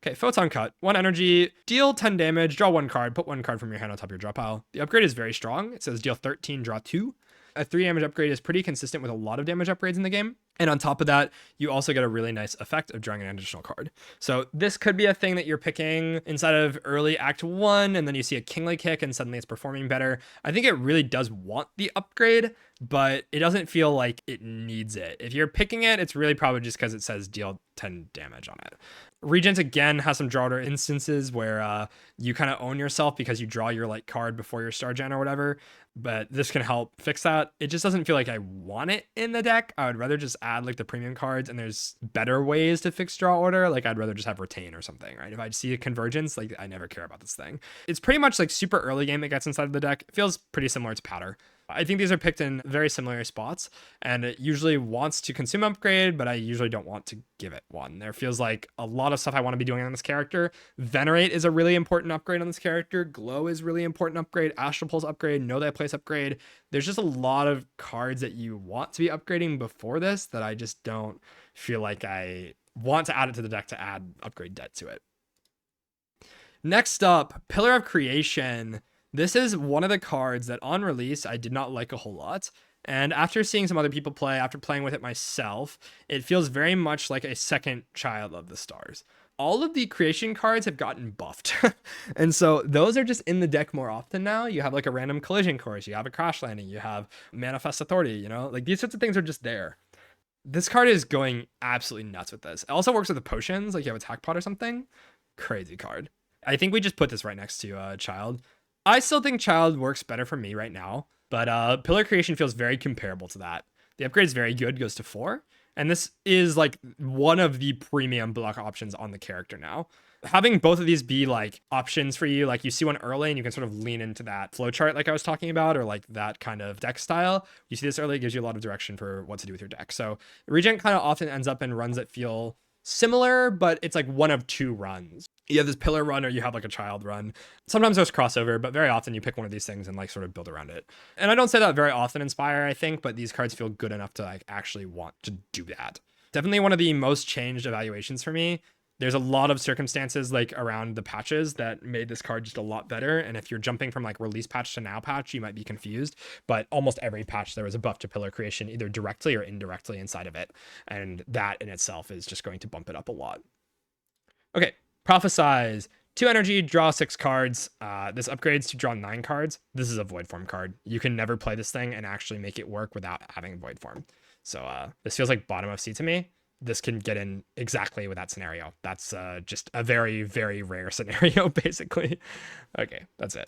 A: Okay, Photon Cut, 1 energy, deal 10 damage, draw 1 card, put 1 card from your hand on top of your draw pile. The upgrade is very strong. It says deal 13, draw 2. A 3 damage upgrade is pretty consistent with a lot of damage upgrades in the game. And on top of that, you also get a really nice effect of drawing an additional card. So this could be a thing that you're picking inside of early Act 1, and then you see a Kingly Kick and suddenly it's performing better. I think it really does want the upgrade, but it doesn't feel like it needs it. If you're picking it, it's really probably just because it says deal 10 damage on it. Regent again has some draw order instances where you kind of own yourself because you draw your like card before your star gen or whatever, but this can help fix that. It just doesn't feel like I want it in the deck. I would rather just add like the premium cards, and there's better ways to fix draw order. Like I'd rather just have Retain or something, right? If I see a Convergence, like I never care about this thing. It's pretty much like super early game that gets inside of the deck. It feels pretty similar to Patter. I think these are picked in very similar spots, and it usually wants to consume upgrade, but I usually don't want to give it one. There feels like a lot of stuff I want to be doing on this character. Venerate is a really important upgrade on this character. Glow is really important upgrade. Astral Pulse upgrade. Know Thy Place upgrade. There's just a lot of cards that you want to be upgrading before this that I just don't feel like I want to add it to the deck to add upgrade debt to it. Next up, Pillar of Creation. This is one of the cards that on release I did not like a whole lot. And after seeing some other people play, after playing with it myself, it feels very much like a second Child of the Stars. All of the creation cards have gotten buffed. And so those are just in the deck more often now. You have like a random collision course, you have a crash landing, you have Manifest Authority, you know, like these sorts of things are just there. This card is going absolutely nuts with this. It also works with the potions, like you have Attack Pot or something. Crazy card. I think we just put this right next to Child. I still think Child works better for me right now, but Pillar Creation feels very comparable to that. The upgrade is very good, goes to 4, and this is like one of the premium block options on the character now. Having both of these be like options for you, like you see one early and you can sort of lean into that flowchart like I was talking about, or like that kind of deck style. You see this early, it gives you a lot of direction for what to do with your deck. So Regent kind of often ends up in runs that feel similar, but it's like one of 2 runs. You have this Pillar run or you have like a Child run. Sometimes there's crossover, but very often you pick one of these things and like sort of build around it. And I don't say that very often in Spire, I think, but these cards feel good enough to like actually want to do that. Definitely one of the most changed evaluations for me. There's a lot of circumstances like around the patches that made this card just a lot better. And if you're jumping from like release patch to now patch, you might be confused. But almost every patch, there was a buff to Pillar Creation, either directly or indirectly inside of it. And that in itself is just going to bump it up a lot. Okay, Prophesize. 2 energy, draw 6 cards. This upgrades to draw 9 cards. This is a Void Form card. You can never play this thing and actually make it work without having Void Form. So this feels like bottom of C to me. This can get in exactly with that scenario. That's just a very, very rare scenario, basically. Okay, that's it.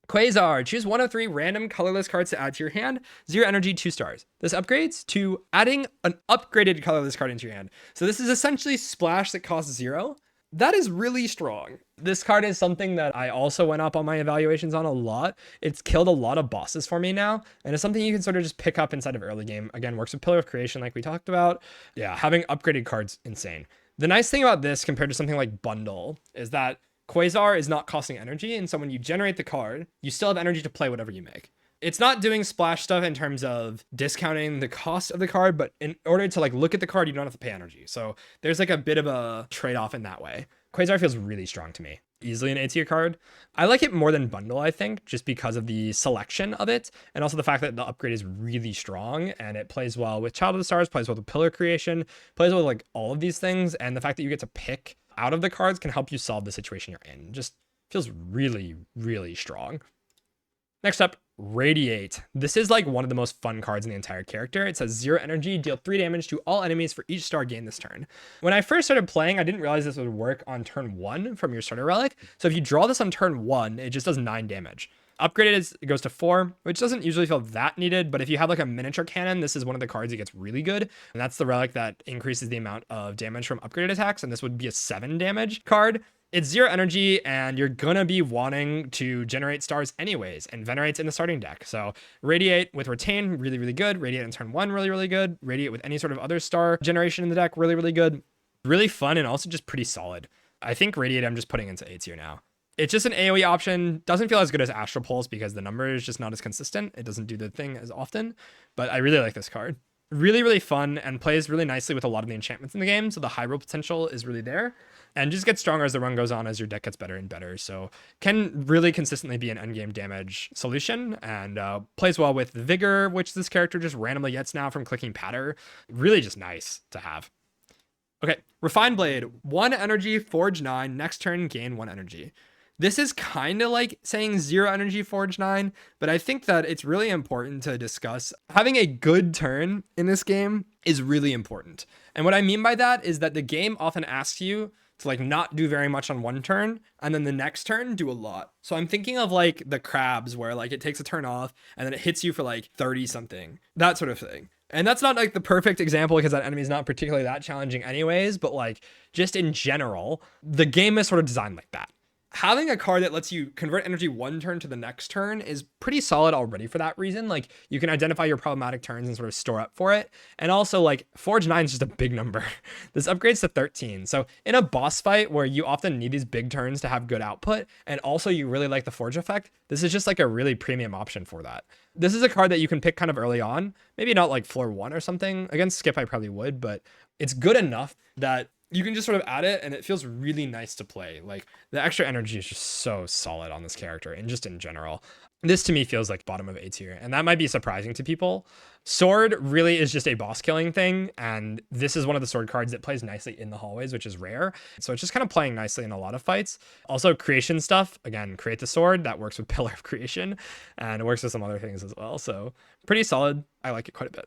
A: Quasar, choose 1 of 3 random colorless cards to add to your hand. 0 energy, 2 stars. This upgrades to adding an upgraded colorless card into your hand. So this is essentially Splash that costs 0. That is really strong. This card is something that I also went up on my evaluations on a lot. It's killed a lot of bosses for me now, and it's something you can sort of just pick up inside of early game. Again, works with Pillar of Creation like we talked about. Yeah, having upgraded cards, insane. The nice thing about this compared to something like Bundle is that Quasar is not costing energy, and so when you generate the card, you still have energy to play whatever you make. It's not doing splash stuff in terms of discounting the cost of the card, but in order to like look at the card, you don't have to pay energy. So there's like a bit of a trade-off in that way. Quasar feels really strong to me. Easily an A tier card. I like it more than Bundle, I think, just because of the selection of it, and also the fact that the upgrade is really strong, and it plays well with Child of the Stars, plays well with Pillar Creation, plays well with like all of these things, and the fact that you get to pick out of the cards can help you solve the situation you're in. Just feels really, really strong. Next up, Radiate. This is like one of the most fun cards in the entire character. It says 0 energy, deal 3 damage to all enemies for each star gained this turn. When I first started playing, I didn't realize this would work on turn 1 from your starter relic. So if you draw this on turn 1, it just does 9 damage. Upgraded, it goes to 4, which doesn't usually feel that needed, but if you have like a miniature cannon, this is one of the cards that gets really good, and that's the relic that increases the amount of damage from upgraded attacks, and this would be a 7 damage card. It's 0 energy, and you're gonna be wanting to generate stars anyways, and Venerate's in the starting deck. So Radiate with Retain, really, really good. Radiate on turn 1, really, really good. Radiate with any sort of other star generation in the deck, really, really good. Really fun, and also just pretty solid. I think Radiate I'm just putting into A tier now. It's just an AoE option. Doesn't feel as good as Astral Pulse because the number is just not as consistent. It doesn't do the thing as often, but I really like this card. Really, really fun and plays really nicely with a lot of the enchantments in the game. So the high roll potential is really there and just gets stronger as the run goes on, as your deck gets better and better. So can really consistently be an endgame damage solution, and plays well with Vigor, which this character just randomly gets now from clicking Patter. Really just nice to have. Okay, Refined Blade, 1 energy, Forge 9, next turn gain 1 energy. This is kind of like saying 0 energy Forge 9, but I think that it's really important to discuss. Having a good turn in this game is really important. And what I mean by that is that the game often asks you to like not do very much on one turn, and then the next turn do a lot. So I'm thinking of like the crabs where like it takes a turn off and then it hits you for like 30 something, that sort of thing. And that's not like the perfect example because that enemy is not particularly that challenging anyways, but like just in general, the game is sort of designed like that. Having a card that lets you convert energy one turn to the next turn is pretty solid already for that reason. Like you can identify your problematic turns and sort of store up for it. And also like Forge 9 is just a big number. This upgrades to 13. So in a boss fight where you often need these big turns to have good output, and also you really like the Forge effect, this is just like a really premium option for that. This is a card that you can pick kind of early on, maybe not like floor 1 or something. Against Skip I probably would, but it's good enough that you can just sort of add it and it feels really nice to play. Like the extra energy is just so solid on this character and just in general. This to me feels like bottom of A tier, and that might be surprising to people. Sword really is just a boss killing thing, and this is one of the sword cards that plays nicely in the hallways, which is rare. So it's just kind of playing nicely in a lot of fights. Also creation stuff, again, create the sword, that works with Pillar of Creation, and it works with some other things as well. So pretty solid. I like it quite a bit.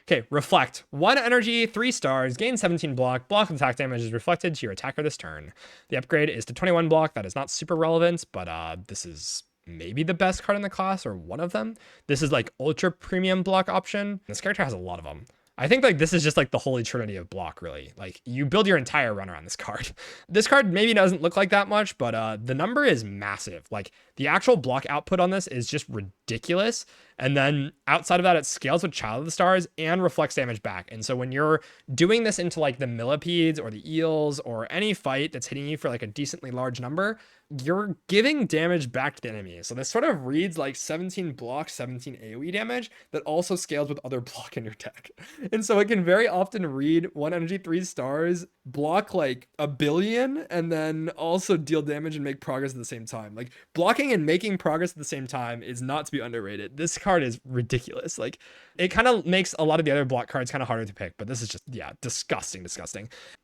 A: Okay, Reflect. 1 energy, 3 stars, gain 17 block. Block attack damage is reflected to your attacker this turn. The upgrade is to 21 block. That is not super relevant, but this is maybe the best card in the class or one of them. This is like ultra premium block option. This character has a lot of them. I think like this is just like the holy trinity of block, really. Like you build your entire run around this card. This card maybe doesn't look like that much, but the number is massive. Like the actual block output on this is just ridiculous. And then outside of that, it scales with Child of the Stars and reflects damage back. And so when you're doing this into like the millipedes or the eels or any fight that's hitting you for like a decently large number, you're giving damage back to the enemy. So this sort of reads like 17 block, 17 AoE damage that also scales with other block in your deck. And so it can very often read 1 energy, 3 stars, block like a billion, and then also deal damage and make progress at the same time. Like blocking and making progress at the same time is not to be underrated. This card is ridiculous. Like it kind of makes a lot of the other block cards kind of harder to pick, but this is just, yeah, disgusting.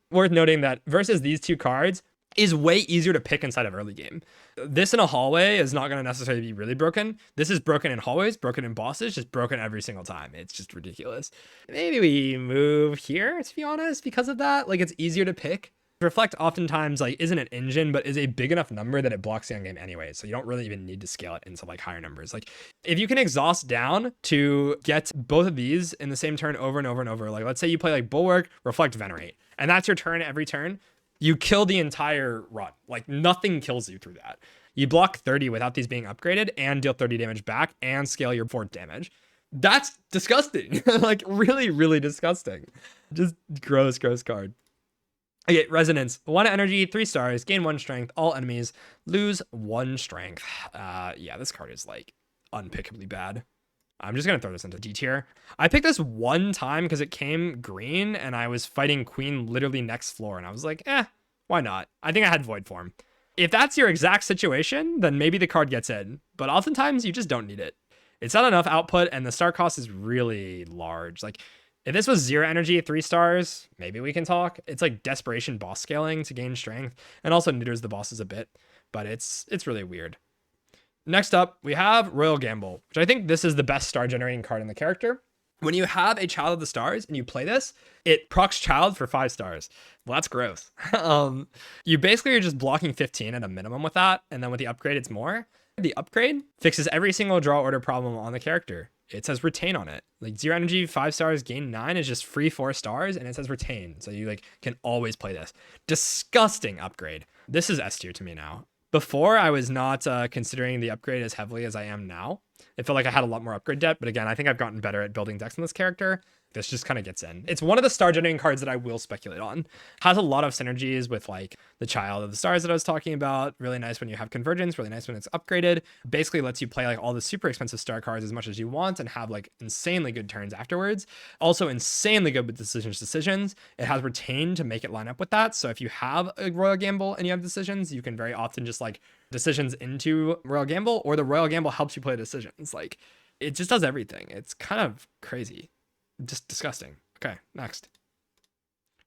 A: Worth noting that versus these two cards is way easier to pick inside of early game. This in a hallway is not going to necessarily be really broken. This is broken in hallways, broken in bosses, just broken every single time. It's just ridiculous. Maybe we move here, to be honest, because of that. Like it's easier to pick. Reflect oftentimes like isn't an engine, but is a big enough number that it blocks the end game anyway. So you don't really even need to scale it into like higher numbers. Like if you can exhaust down to get both of these in the same turn over and over and over, like let's say you play like Bulwark, Reflect, Venerate, and that's your turn every turn, you kill the entire run. Like nothing kills you through that. You block 30 without these being upgraded and deal 30 damage back and scale your fort damage. That's disgusting. Like really, really disgusting. Just gross card. Okay, Resonance. 1 energy, 3 stars, gain 1 strength. All enemies lose 1 strength. Yeah, this card is like unpickably bad. I'm just gonna throw this into D tier. I picked this one time because it came green and I was fighting Queen literally next floor and I was like, why not? I think I had Void Form. If that's your exact situation, then maybe the card gets in, but oftentimes you just don't need it. It's not enough output, and the star cost is really large. Like, if this was 0 energy, 3 stars, maybe we can talk. It's like desperation boss scaling to gain strength, and also neuters the bosses a bit, but it's really weird. Next up, we have Royal Gamble, which I think this is the best star generating card in the character. When you have a Child of the Stars and you play this, it procs Child for 5 stars. Well, that's gross. You basically are just blocking 15 at a minimum with that, and then with the upgrade, it's more. The upgrade fixes every single draw order problem on the character. It says retain on it. Like 0 energy, 5 stars, gain 9 is just free 4 stars, and it says retain. So you like can always play this. Disgusting upgrade. This is S tier to me now. Before, I was not considering the upgrade as heavily as I am now. It felt like I had a lot more upgrade debt, but again, I think I've gotten better at building decks on this character. This just kind of gets in. It's one of the star generating cards that I will speculate on. Has a lot of synergies with like the Child of the Stars that I was talking about. Really nice when you have Convergence, really nice when it's upgraded. Basically lets you play like all the super expensive star cards as much as you want and have like insanely good turns afterwards. Also insanely good with decisions. It has retain to make it line up with that. So if you have a Royal Gamble and you have decisions, you can very often just like decisions into Royal Gamble, or the Royal Gamble helps you play decisions. Like it just does everything. It's kind of crazy. Just disgusting. Okay, next.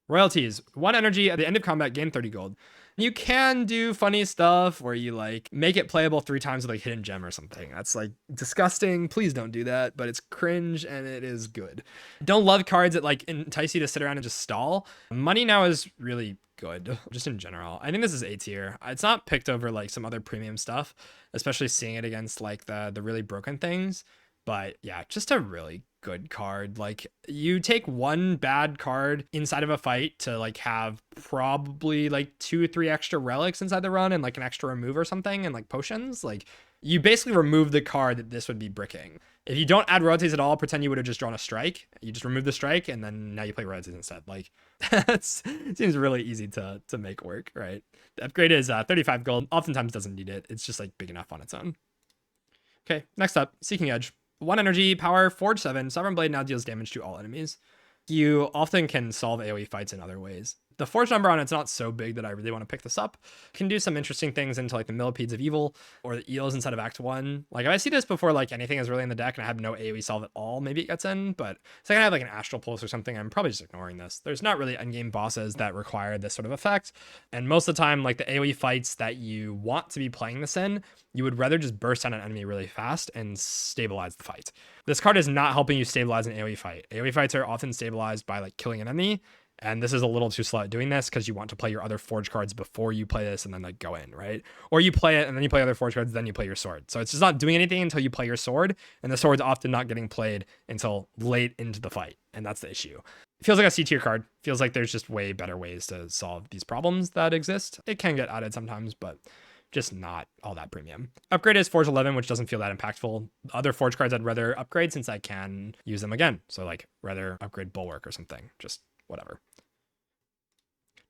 A: Royalties. 1 energy at the end of combat, gain 30 gold. You can do funny stuff where you like make it playable 3 times with like hidden gem or something. That's like disgusting. Please don't do that, but it's cringe and it is good. Don't love cards that like entice you to sit around and just stall. Money now is really good, just in general. I think this is A tier. It's not picked over like some other premium stuff, especially seeing it against like the really broken things. But yeah, just a really good card. Like you take 1 bad card inside of a fight to like have probably like 2 or 3 extra relics inside the run and like an extra remove or something and like potions. Like you basically remove the card that this would be bricking. If you don't add royalties at all, pretend you would have just drawn a strike. You just remove the strike and then now you play royalties instead. Like that seems really easy to make work, right? The upgrade is 35 gold. Oftentimes doesn't need it. It's just like big enough on its own. Okay, next up, Seeking Edge. 1 energy, power, Forge 7. Sovereign Blade now deals damage to all enemies. You often can solve AoE fights in other ways. The Forge number on it's not so big that I really want to pick this up. Can do some interesting things into like the Millipedes of Evil or the Eels inside of Act 1. Like if I see this before like anything is really in the deck and I have no AoE solve at all, maybe it gets in. But second I have like an Astral Pulse or something, I'm probably just ignoring this. There's not really endgame bosses that require this sort of effect. And most of the time, like the AoE fights that you want to be playing this in, you would rather just burst on an enemy really fast and stabilize the fight. This card is not helping you stabilize an AoE fight. AoE fights are often stabilized by like killing an enemy. And this is a little too slow at doing this because you want to play your other Forge cards before you play this and then like go in, right? Or you play it and then you play other Forge cards, then you play your sword. So it's just not doing anything until you play your sword, and the sword's often not getting played until late into the fight. And that's the issue. It feels like a C tier card. Feels like there's just way better ways to solve these problems that exist. It can get added sometimes, but just not all that premium. Upgrade is Forge 11, which doesn't feel that impactful. Other Forge cards I'd rather upgrade since I can use them again. So like rather upgrade Bulwark or something, just whatever.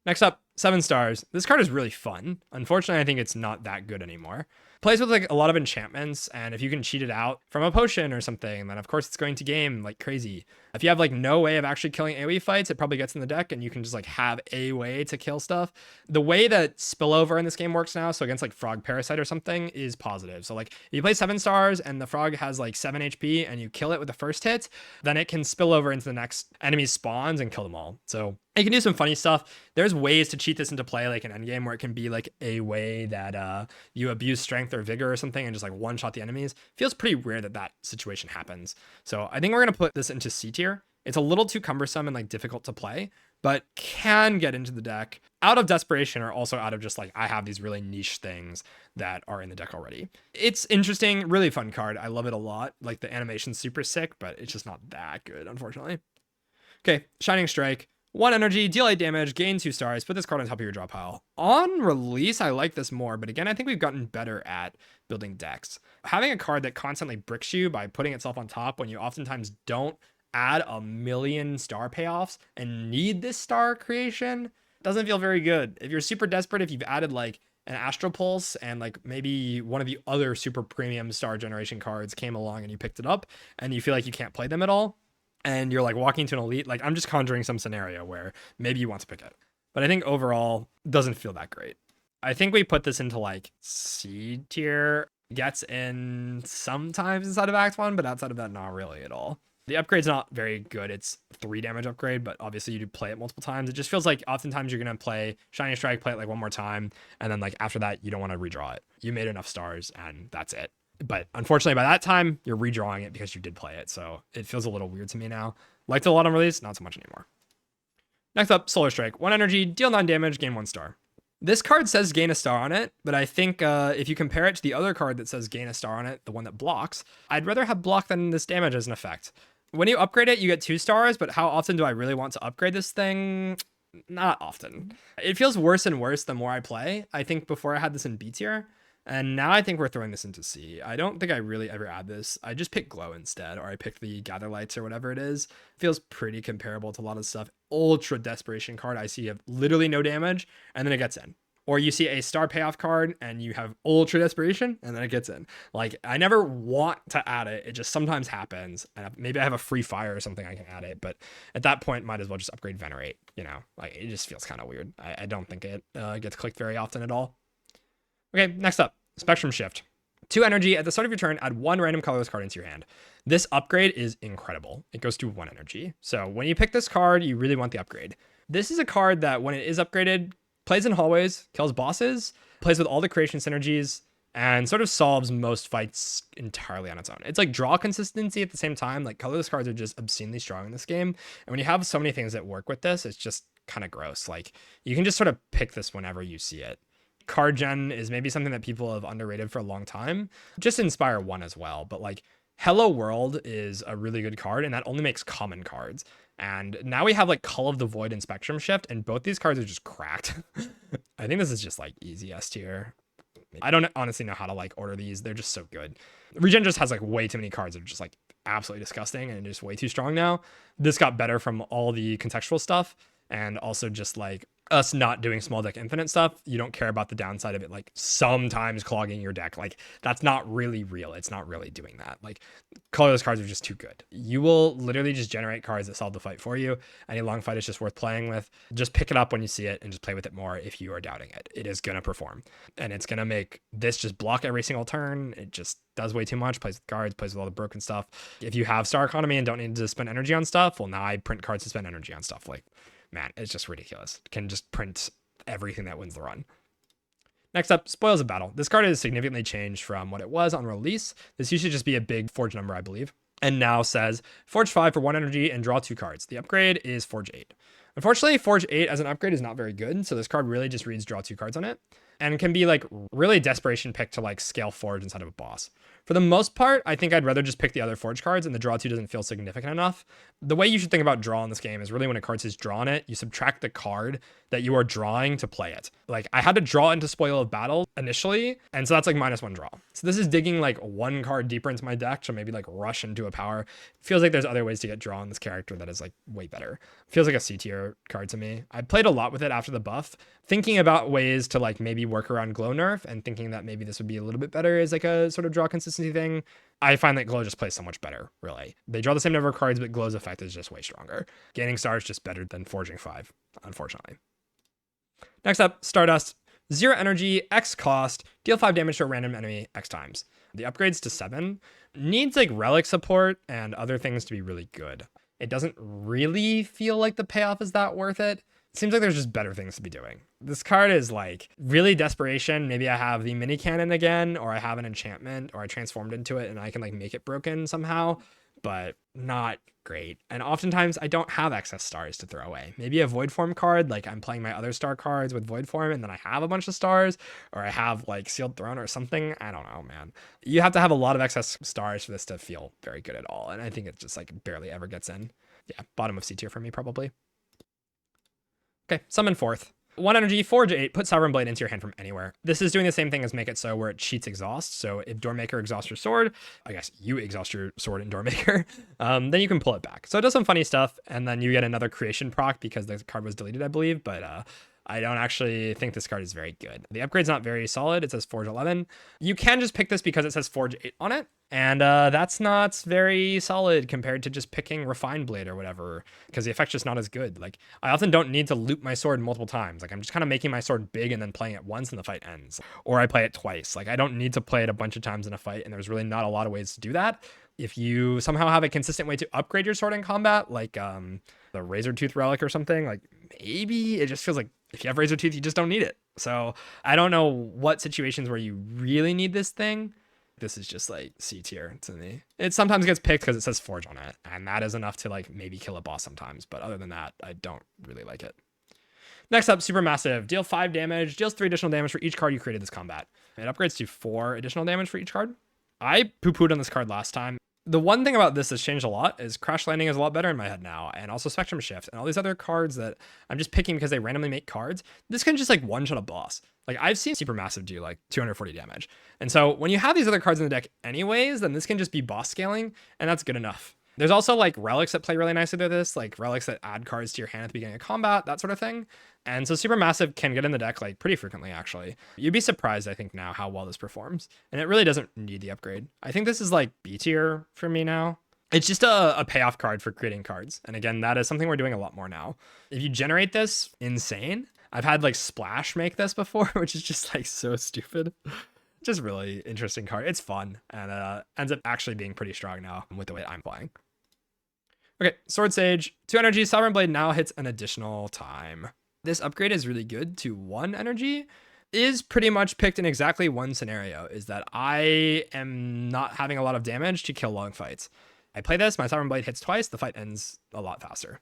A: Next up, 7 stars. This card is really fun. Unfortunately, I think it's not that good anymore. Plays with like a lot of enchantments, and if you can cheat it out from a potion or something, then of course it's going to game like crazy. If you have like no way of actually killing AoE fights, it probably gets in the deck and you can just like have a way to kill stuff. The way that spillover in this game works now, so against like Frog Parasite or something, is positive. So like if you play 7 stars and the frog has like 7 HP and you kill it with the first hit, then it can spill over into the next enemy's spawns and kill them all. So it can do some funny stuff. There's ways to cheat this into play, like an endgame where it can be like a way that you abuse strength or vigor or something and just like one-shot the enemies. Feels pretty rare that that situation happens. So I think we're going to put this into C tier. It's a little too cumbersome and like difficult to play, but can get into the deck out of desperation or also out of just like, I have these really niche things that are in the deck already. It's interesting, really fun card. I love it a lot. Like the animation's super sick, but it's just not that good, unfortunately. Okay, Shining Strike. 1 energy, deal 8 damage, gain 2 stars, put this card on top of your draw pile. On release, I like this more, but again, I think we've gotten better at building decks. Having a card that constantly bricks you by putting itself on top when you oftentimes don't add a million star payoffs and need this star creation doesn't feel very good. If you're super desperate, if you've added like an Astral Pulse and like maybe one of the other super premium star generation cards came along and you picked it up and you feel like you can't play them at all, and you're like walking to an elite, like I'm just conjuring some scenario where maybe you want to pick it. But I think overall doesn't feel that great. I think we put this into like C tier. Gets in sometimes inside of Act 1, but outside of that, not really at all. The upgrade's not very good. It's 3 damage upgrade, but obviously you do play it multiple times. It just feels like oftentimes you're going to play Shining Strike, play it like one more time, and then like after that, you don't want to redraw it. You made enough stars, and that's it. But unfortunately, by that time, you're redrawing it because you did play it, so it feels a little weird to me now. Liked it a lot on release, not so much anymore. Next up, Solar Strike. 1 energy, deal 9 damage, gain 1 star. This card says gain a star on it, but I think if you compare it to the other card that says gain a star on it, the one that blocks, I'd rather have block than this damage as an effect. When you upgrade it, you get 2 stars, but how often do I really want to upgrade this thing? Not often. It feels worse and worse the more I play. I think before I had this in B tier, and now I think we're throwing this into C. I don't think I really ever add this. I just pick Glow instead, or I pick the Gather Lights or whatever it is. Feels pretty comparable to a lot of stuff. Ultra Desperation card I see have literally no damage, and then it gets in. Or you see a star payoff card and you have Ultra Desperation and then it gets in. Like, I never want to add it. It just sometimes happens. And maybe I have a free fire or something I can add it. But at that point, might as well just upgrade Venerate. You know, like it just feels kind of weird. I don't think it gets clicked very often at all. Okay, next up, Spectrum Shift. 2 energy. At the start of your turn, add 1 random colorless card into your hand. This upgrade is incredible. It goes to 1 energy. So when you pick this card, you really want the upgrade. This is a card that when it is upgraded, plays in hallways, kills bosses, plays with all the creation synergies, and sort of solves most fights entirely on its own. It's like draw consistency at the same time. Like colorless cards are just obscenely strong in this game. And when you have so many things that work with this, it's just kind of gross. Like you can just sort of pick this whenever you see it. Card gen is maybe something that people have underrated for a long time. Just in Spire 1 as well. But like Hello World is a really good card, and that only makes common cards. And now we have like Call of the Void and Spectrum Shift, and both these cards are just cracked. I think this is just like easy S tier. I don't honestly know how to like order these. They're just so good. Regen just has like way too many cards that are just like absolutely disgusting and just way too strong now. This got better from all the contextual stuff, and also just like us not doing small deck infinite stuff. You don't care about the downside of it like sometimes clogging your deck. Like that's not really real. It's not really doing that. Like colorless cards are just too good. You will literally just generate cards that solve the fight for you. Any long fight is just worth playing with. Just pick it up when you see it and just play with it more if you are doubting it. It is going to perform, and it's going to make this just block every single turn. It just does way too much, plays with cards, plays with all the broken stuff. If you have star economy and don't need to spend energy on stuff, well, now I print cards to spend energy on stuff. Like, man, it's just ridiculous. Can just print everything that wins the run. Next up, Spoils of Battle. This card has significantly changed from what it was on release. This used to just be a big Forge number, I believe, and now says Forge 5 for 1 energy and draw 2 cards. The upgrade is Forge 8. Unfortunately, Forge 8 as an upgrade is not very good, so this card really just reads draw 2 cards on it, and can be like really desperation pick to like scale Forge inside of a boss. For the most part, I think I'd rather just pick the other Forge cards, and the draw 2 doesn't feel significant enough. The way you should think about draw in this game is really when a card says draw on it, you subtract the card that you are drawing to play it. Like I had to draw into Spoil of Battle initially, and so that's like -1 draw. So this is digging like 1 card deeper into my deck to maybe like rush into a power. Feels like there's other ways to get draw on this character that is like way better. Feels like a C tier card to me. I played a lot with it after the buff, thinking about ways to like maybe work around Glow nerf and thinking that maybe this would be a little bit better as like a sort of draw consistency thing. I find that Glow just plays so much better, really. They draw the same number of cards, but Glow's effect is just way stronger. Gaining stars just better than Forging 5, unfortunately. Next up, Stardust. 0 energy, X cost, deal 5 damage to a random enemy X times. The upgrades to 7. Needs like relic support and other things to be really good. It doesn't really feel like the payoff is that worth it. It seems like there's just better things to be doing. This card is like really desperation. Maybe I have the mini cannon again, or I have an enchantment, or I transformed into it and I can like make it broken somehow, but not great. And oftentimes I don't have excess stars to throw away. Maybe a void form card, like I'm playing my other star cards with void form and then I have a bunch of stars, or I have like sealed throne or something. I don't know, man. You have to have a lot of excess stars for this to feel very good at all. And I think it just like barely ever gets in. Yeah, bottom of C tier for me probably. Okay, Summon 4th. 1 energy, Forge 8, put Sovereign Blade into your hand from anywhere. This is doing the same thing as Make It So, where it cheats Exhaust. So if Doormaker exhausts your sword, I guess you exhaust your sword in Doormaker, then you can pull it back. So it does some funny stuff, and then you get another creation proc because the card was deleted, I believe, but I don't actually think this card is very good. The upgrade's not very solid. It says Forge 11. You can just pick this because it says Forge 8 on it. And that's not very solid compared to just picking Refined Blade or whatever, because the effect's just not as good. Like, I often don't need to loop my sword multiple times. Like, I'm just kind of making my sword big and then playing it once and the fight ends. Or I play it twice. Like, I don't need to play it a bunch of times in a fight, and there's really not a lot of ways to do that. If you somehow have a consistent way to upgrade your sword in combat, like the Razor Tooth Relic or something, like maybe it just feels like if you have Razor Tooth, you just don't need it. So I don't know what situations where you really need this thing. This is just like C tier to me. It sometimes gets picked because it says Forge on it, and that is enough to like maybe kill a boss sometimes. But other than that, I don't really like it. Next up, Supermassive. Deal 5 damage, deals 3 additional damage for each card you created this combat. It upgrades to 4 additional damage for each card. I poo-pooed on this card last time. The one thing about this that's changed a lot is Crash Landing is a lot better in my head now, and also Spectrum Shift, and all these other cards that I'm just picking because they randomly make cards. This can just like one-shot a boss. Like, I've seen Supermassive do like 240 damage. And so when you have these other cards in the deck anyways, then this can just be boss scaling, and that's good enough. There's also like relics that play really nicely to this, like relics that add cards to your hand at the beginning of combat, that sort of thing. And so Supermassive can get in the deck like pretty frequently, actually. You'd be surprised, I think, now how well this performs. And it really doesn't need the upgrade. I think this is like B tier for me now. It's just a payoff card for creating cards. And again, that is something we're doing a lot more now. If you generate this, insane. I've had like Splash make this before, which is just like so stupid. Just really interesting card. It's fun, and ends up actually being pretty strong now with the way I'm playing. Okay, Sword Sage, 2 energy. Sovereign Blade now hits an additional time. This upgrade is really good to 1 energy. Is pretty much picked in exactly one scenario, is that I am not having a lot of damage to kill long fights. I play this, my Sovereign Blade hits twice, the fight ends a lot faster.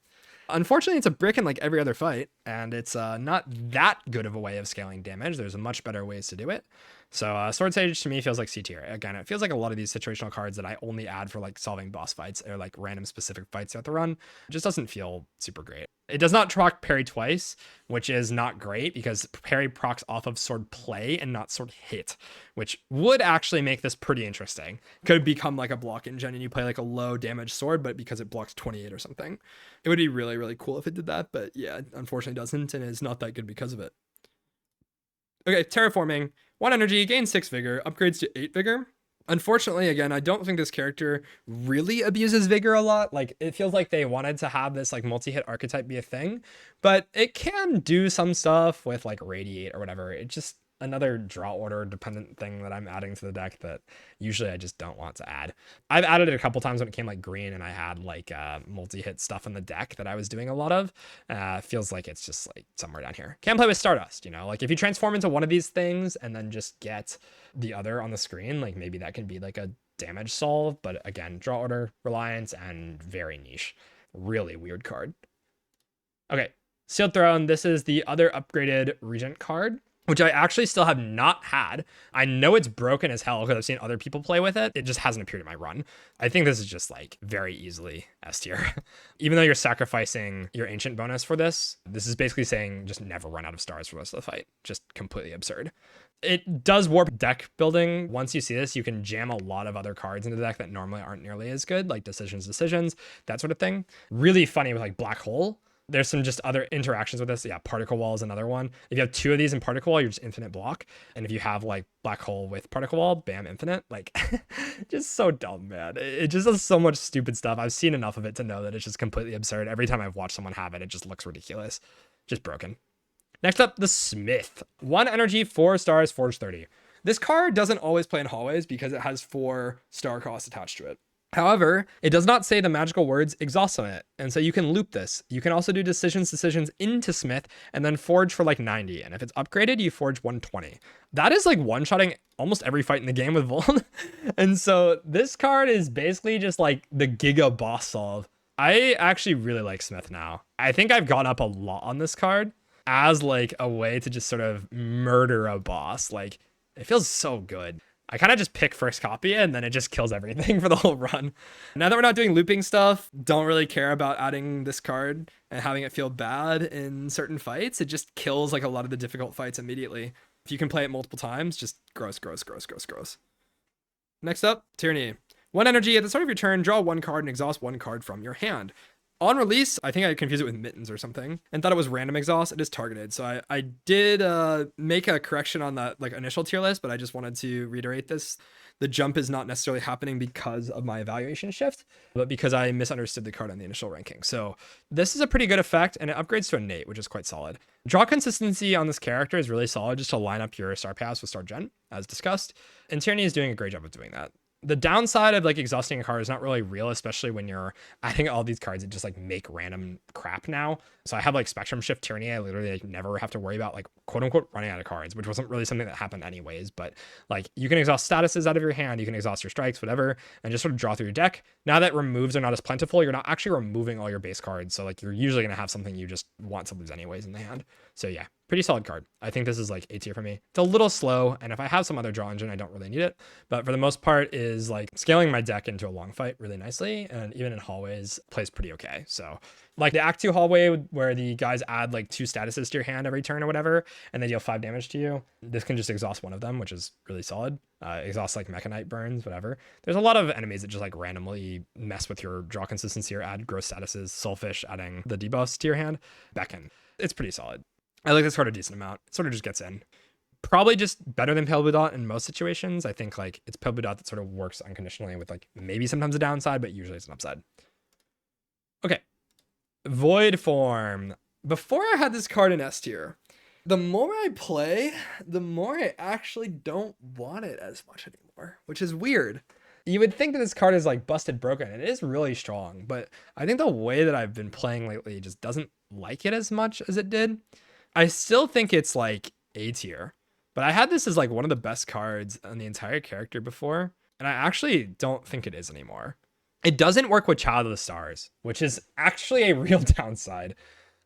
A: Unfortunately, it's a brick in like every other fight, and it's not that good of a way of scaling damage. There's much better ways to do it. So Sword Sage to me feels like C tier. Again, it feels like a lot of these situational cards that I only add for like solving boss fights or like random specific fights you have to run. It just doesn't feel super great. It does not proc Parry twice, which is not great because Parry procs off of sword play and not sword hit, which would actually make this pretty interesting. Could become like a block engine and you play like a low damage sword, but because it blocks 28 or something. It would be really, really cool if it did that, but yeah, unfortunately it doesn't, and it's not that good because of it. Okay, Terraforming. 1 energy, gains 6 vigor, upgrades to 8 vigor. Unfortunately, again, I don't think this character really abuses vigor a lot. Like, it feels like they wanted to have this like multi-hit archetype be a thing, but it can do some stuff with like Radiate or whatever. It just another draw order dependent thing that I'm adding to the deck that usually I just don't want to add. I've added it a couple times when it came like green and I had like multi-hit stuff in the deck that I was doing a lot of. Feels like it's just like somewhere down here. Can play with Stardust, you know, like if you transform into one of these things and then just get the other on the screen, like maybe that can be like a damage solve, but again, draw order, reliance, and very niche. Really weird card. Okay, Sealed Throne. This is the other upgraded Regent card, which I actually still have not had. I know it's broken as hell because I've seen other people play with it. It just hasn't appeared in my run. I think this is just like very easily S tier. Even though you're sacrificing your ancient bonus for this, this is basically saying just never run out of stars for the rest of the fight. Just completely absurd. It does warp deck building. Once you see this, you can jam a lot of other cards into the deck that normally aren't nearly as good, like decisions, that sort of thing. Really funny with like Black Hole. There's some just other interactions with this. Yeah, Particle Wall is another one. If you have 2 of these in Particle Wall, you're just infinite block. And if you have like Black Hole with Particle Wall, bam, infinite. Like, just so dumb, man. It just does so much stupid stuff. I've seen enough of it to know that it's just completely absurd. Every time I've watched someone have it, it just looks ridiculous. Just broken. Next up, the Smith. 1 energy, 4 stars, Forge 30. This card doesn't always play in hallways because it has 4 star costs attached to it. However, it does not say the magical words exhaust on it, and so you can loop this. You can also do decisions into Smith and then forge for like 90, and if it's upgraded, you forge 120. That is like one-shotting almost every fight in the game with Vuln. And so this card is basically just like the Giga boss solve. I actually really like Smith now. I think I've gone up a lot on this card as like a way to just sort of murder a boss. Like, it feels so good. I kind of just pick first copy and then it just kills everything for the whole run. Now that we're not doing looping stuff, don't really care about adding this card and having it feel bad in certain fights. It just kills like a lot of the difficult fights immediately. If you can play it multiple times, just gross. Next up, Tyranny. 1 energy, at the start of your turn, draw 1 card and exhaust 1 card from your hand. On release, I think I confused it with Mittens or something and thought it was random exhaust. It is targeted. So I did make a correction on that like initial tier list, but I just wanted to reiterate this. The jump is not necessarily happening because of my evaluation shift, but because I misunderstood the card on the initial ranking. So this is a pretty good effect, and it upgrades to innate, which is quite solid. Draw consistency on this character is really solid just to line up your star paths with star gen, as discussed. And Tyranny is doing a great job of doing that. The downside of like exhausting a card is not really real, especially when you're adding all these cards that just like make random crap now. So I have like Spectrum Shift Tyranny. I literally like never have to worry about like quote unquote running out of cards, which wasn't really something that happened anyways. But like you can exhaust statuses out of your hand, you can exhaust your strikes, whatever, and just sort of draw through your deck. Now that removes are not as plentiful, you're not actually removing all your base cards. So like you're usually gonna have something you just want to lose anyways in the hand. So yeah, pretty solid card. I think this is like A tier for me. It's a little slow, and if I have some other draw engine, I don't really need it. But for the most part, is like scaling my deck into a long fight really nicely, and even in hallways plays pretty okay. So like the Act 2 hallway where the guys add like 2 statuses to your hand every turn or whatever, and they deal 5 damage to you. This can just exhaust one of them, which is really solid. Exhaust like Mechanite burns, whatever. There's a lot of enemies that just like randomly mess with your draw consistency or add gross statuses. Soulfish adding the debuffs to your hand. Beckon. It's pretty solid. I like this card a decent amount. It sort of just gets in. Probably just better than Pale Blue Dot in most situations. I think like it's Pale Blue Dot that sort of works unconditionally with like maybe sometimes a downside, but usually it's an upside. Okay. Void Form. Before I had this card in S tier, the more I play, the more I actually don't want it as much anymore, which is weird. You would think that this card is like busted broken, and it is really strong, but I think the way that I've been playing lately just doesn't like it as much as it did. I still think it's like A tier, but I had this as like one of the best cards on the entire character before, and I actually don't think it is anymore. It doesn't work with Child of the Stars, which is actually a real downside.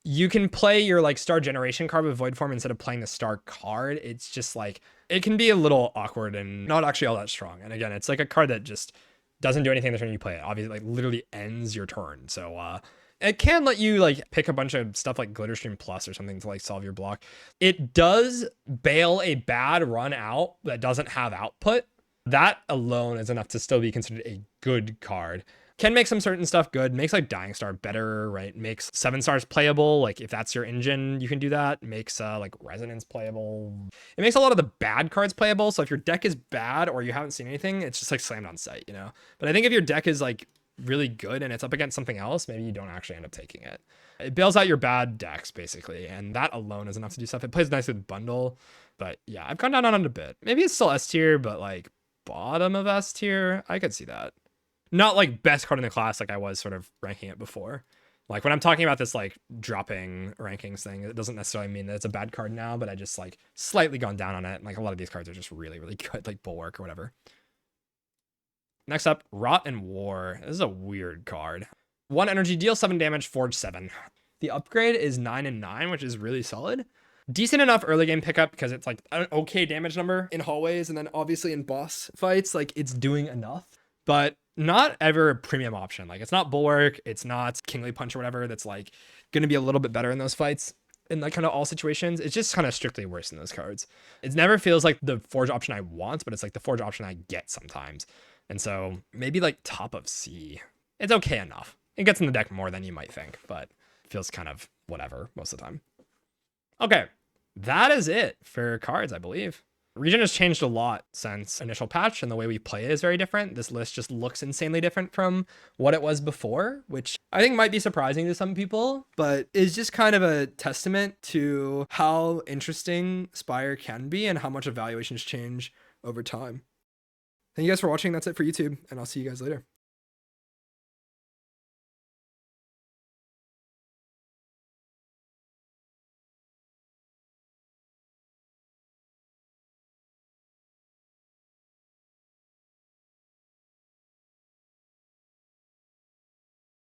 A: You can play your like star generation card with Void Form instead of playing the star card. It's just like, it can be a little awkward and not actually all that strong. And again, it's like a card that just doesn't do anything the turn you play it. Obviously, like literally ends your turn. So it can let you like pick a bunch of stuff like Glitterstream Plus or something to like solve your block. It does bail a bad run out that doesn't have output. That alone is enough to still be considered a good card. Can make some certain stuff good, makes like Dying Star better, right? Makes 7 stars playable. Like if that's your engine, you can do that. Makes like Resonance playable. It makes a lot of the bad cards playable. So if your deck is bad or you haven't seen anything, it's just like slammed on sight, you know? But I think if your deck is like really good and it's up against something else, maybe you don't actually end up taking it. It bails out your bad decks basically. And that alone is enough to do stuff. It plays nice with Bundle, but yeah, I've gone down on it a bit. Maybe it's still S tier, but like bottom of S tier, I could see that. Not like best card in the class like I was sort of ranking it before. Like when I'm talking about this like dropping rankings thing, it doesn't necessarily mean that it's a bad card now, but I just like slightly gone down on it. Like a lot of these cards are just really, really good, like Bulwark or whatever. Next up, Rot and War. This is a weird card. 1 energy, deal 7 damage, forge 7. The upgrade is 9 and 9, which is really solid. Decent enough early game pickup because it's like an okay damage number in hallways, and then obviously in boss fights, like it's doing enough. But not ever a premium option. Like it's not Bulwark, it's not Kingly Punch or whatever that's like going to be a little bit better in those fights in like kind of all situations. It's just kind of strictly worse in those cards. It never feels like the forge option I want, but it's like the forge option I get sometimes. And so maybe like top of C. It's okay enough. It gets in the deck more than you might think, but it feels kind of whatever most of the time. Okay, that is it for cards, I believe. Regent has changed a lot since initial patch, and the way we play it is very different. This list just looks insanely different from what it was before, which I think might be surprising to some people, but is just kind of a testament to how interesting Spire can be and how much evaluations change over time. Thank you guys for watching. That's it for YouTube, and I'll see you guys later.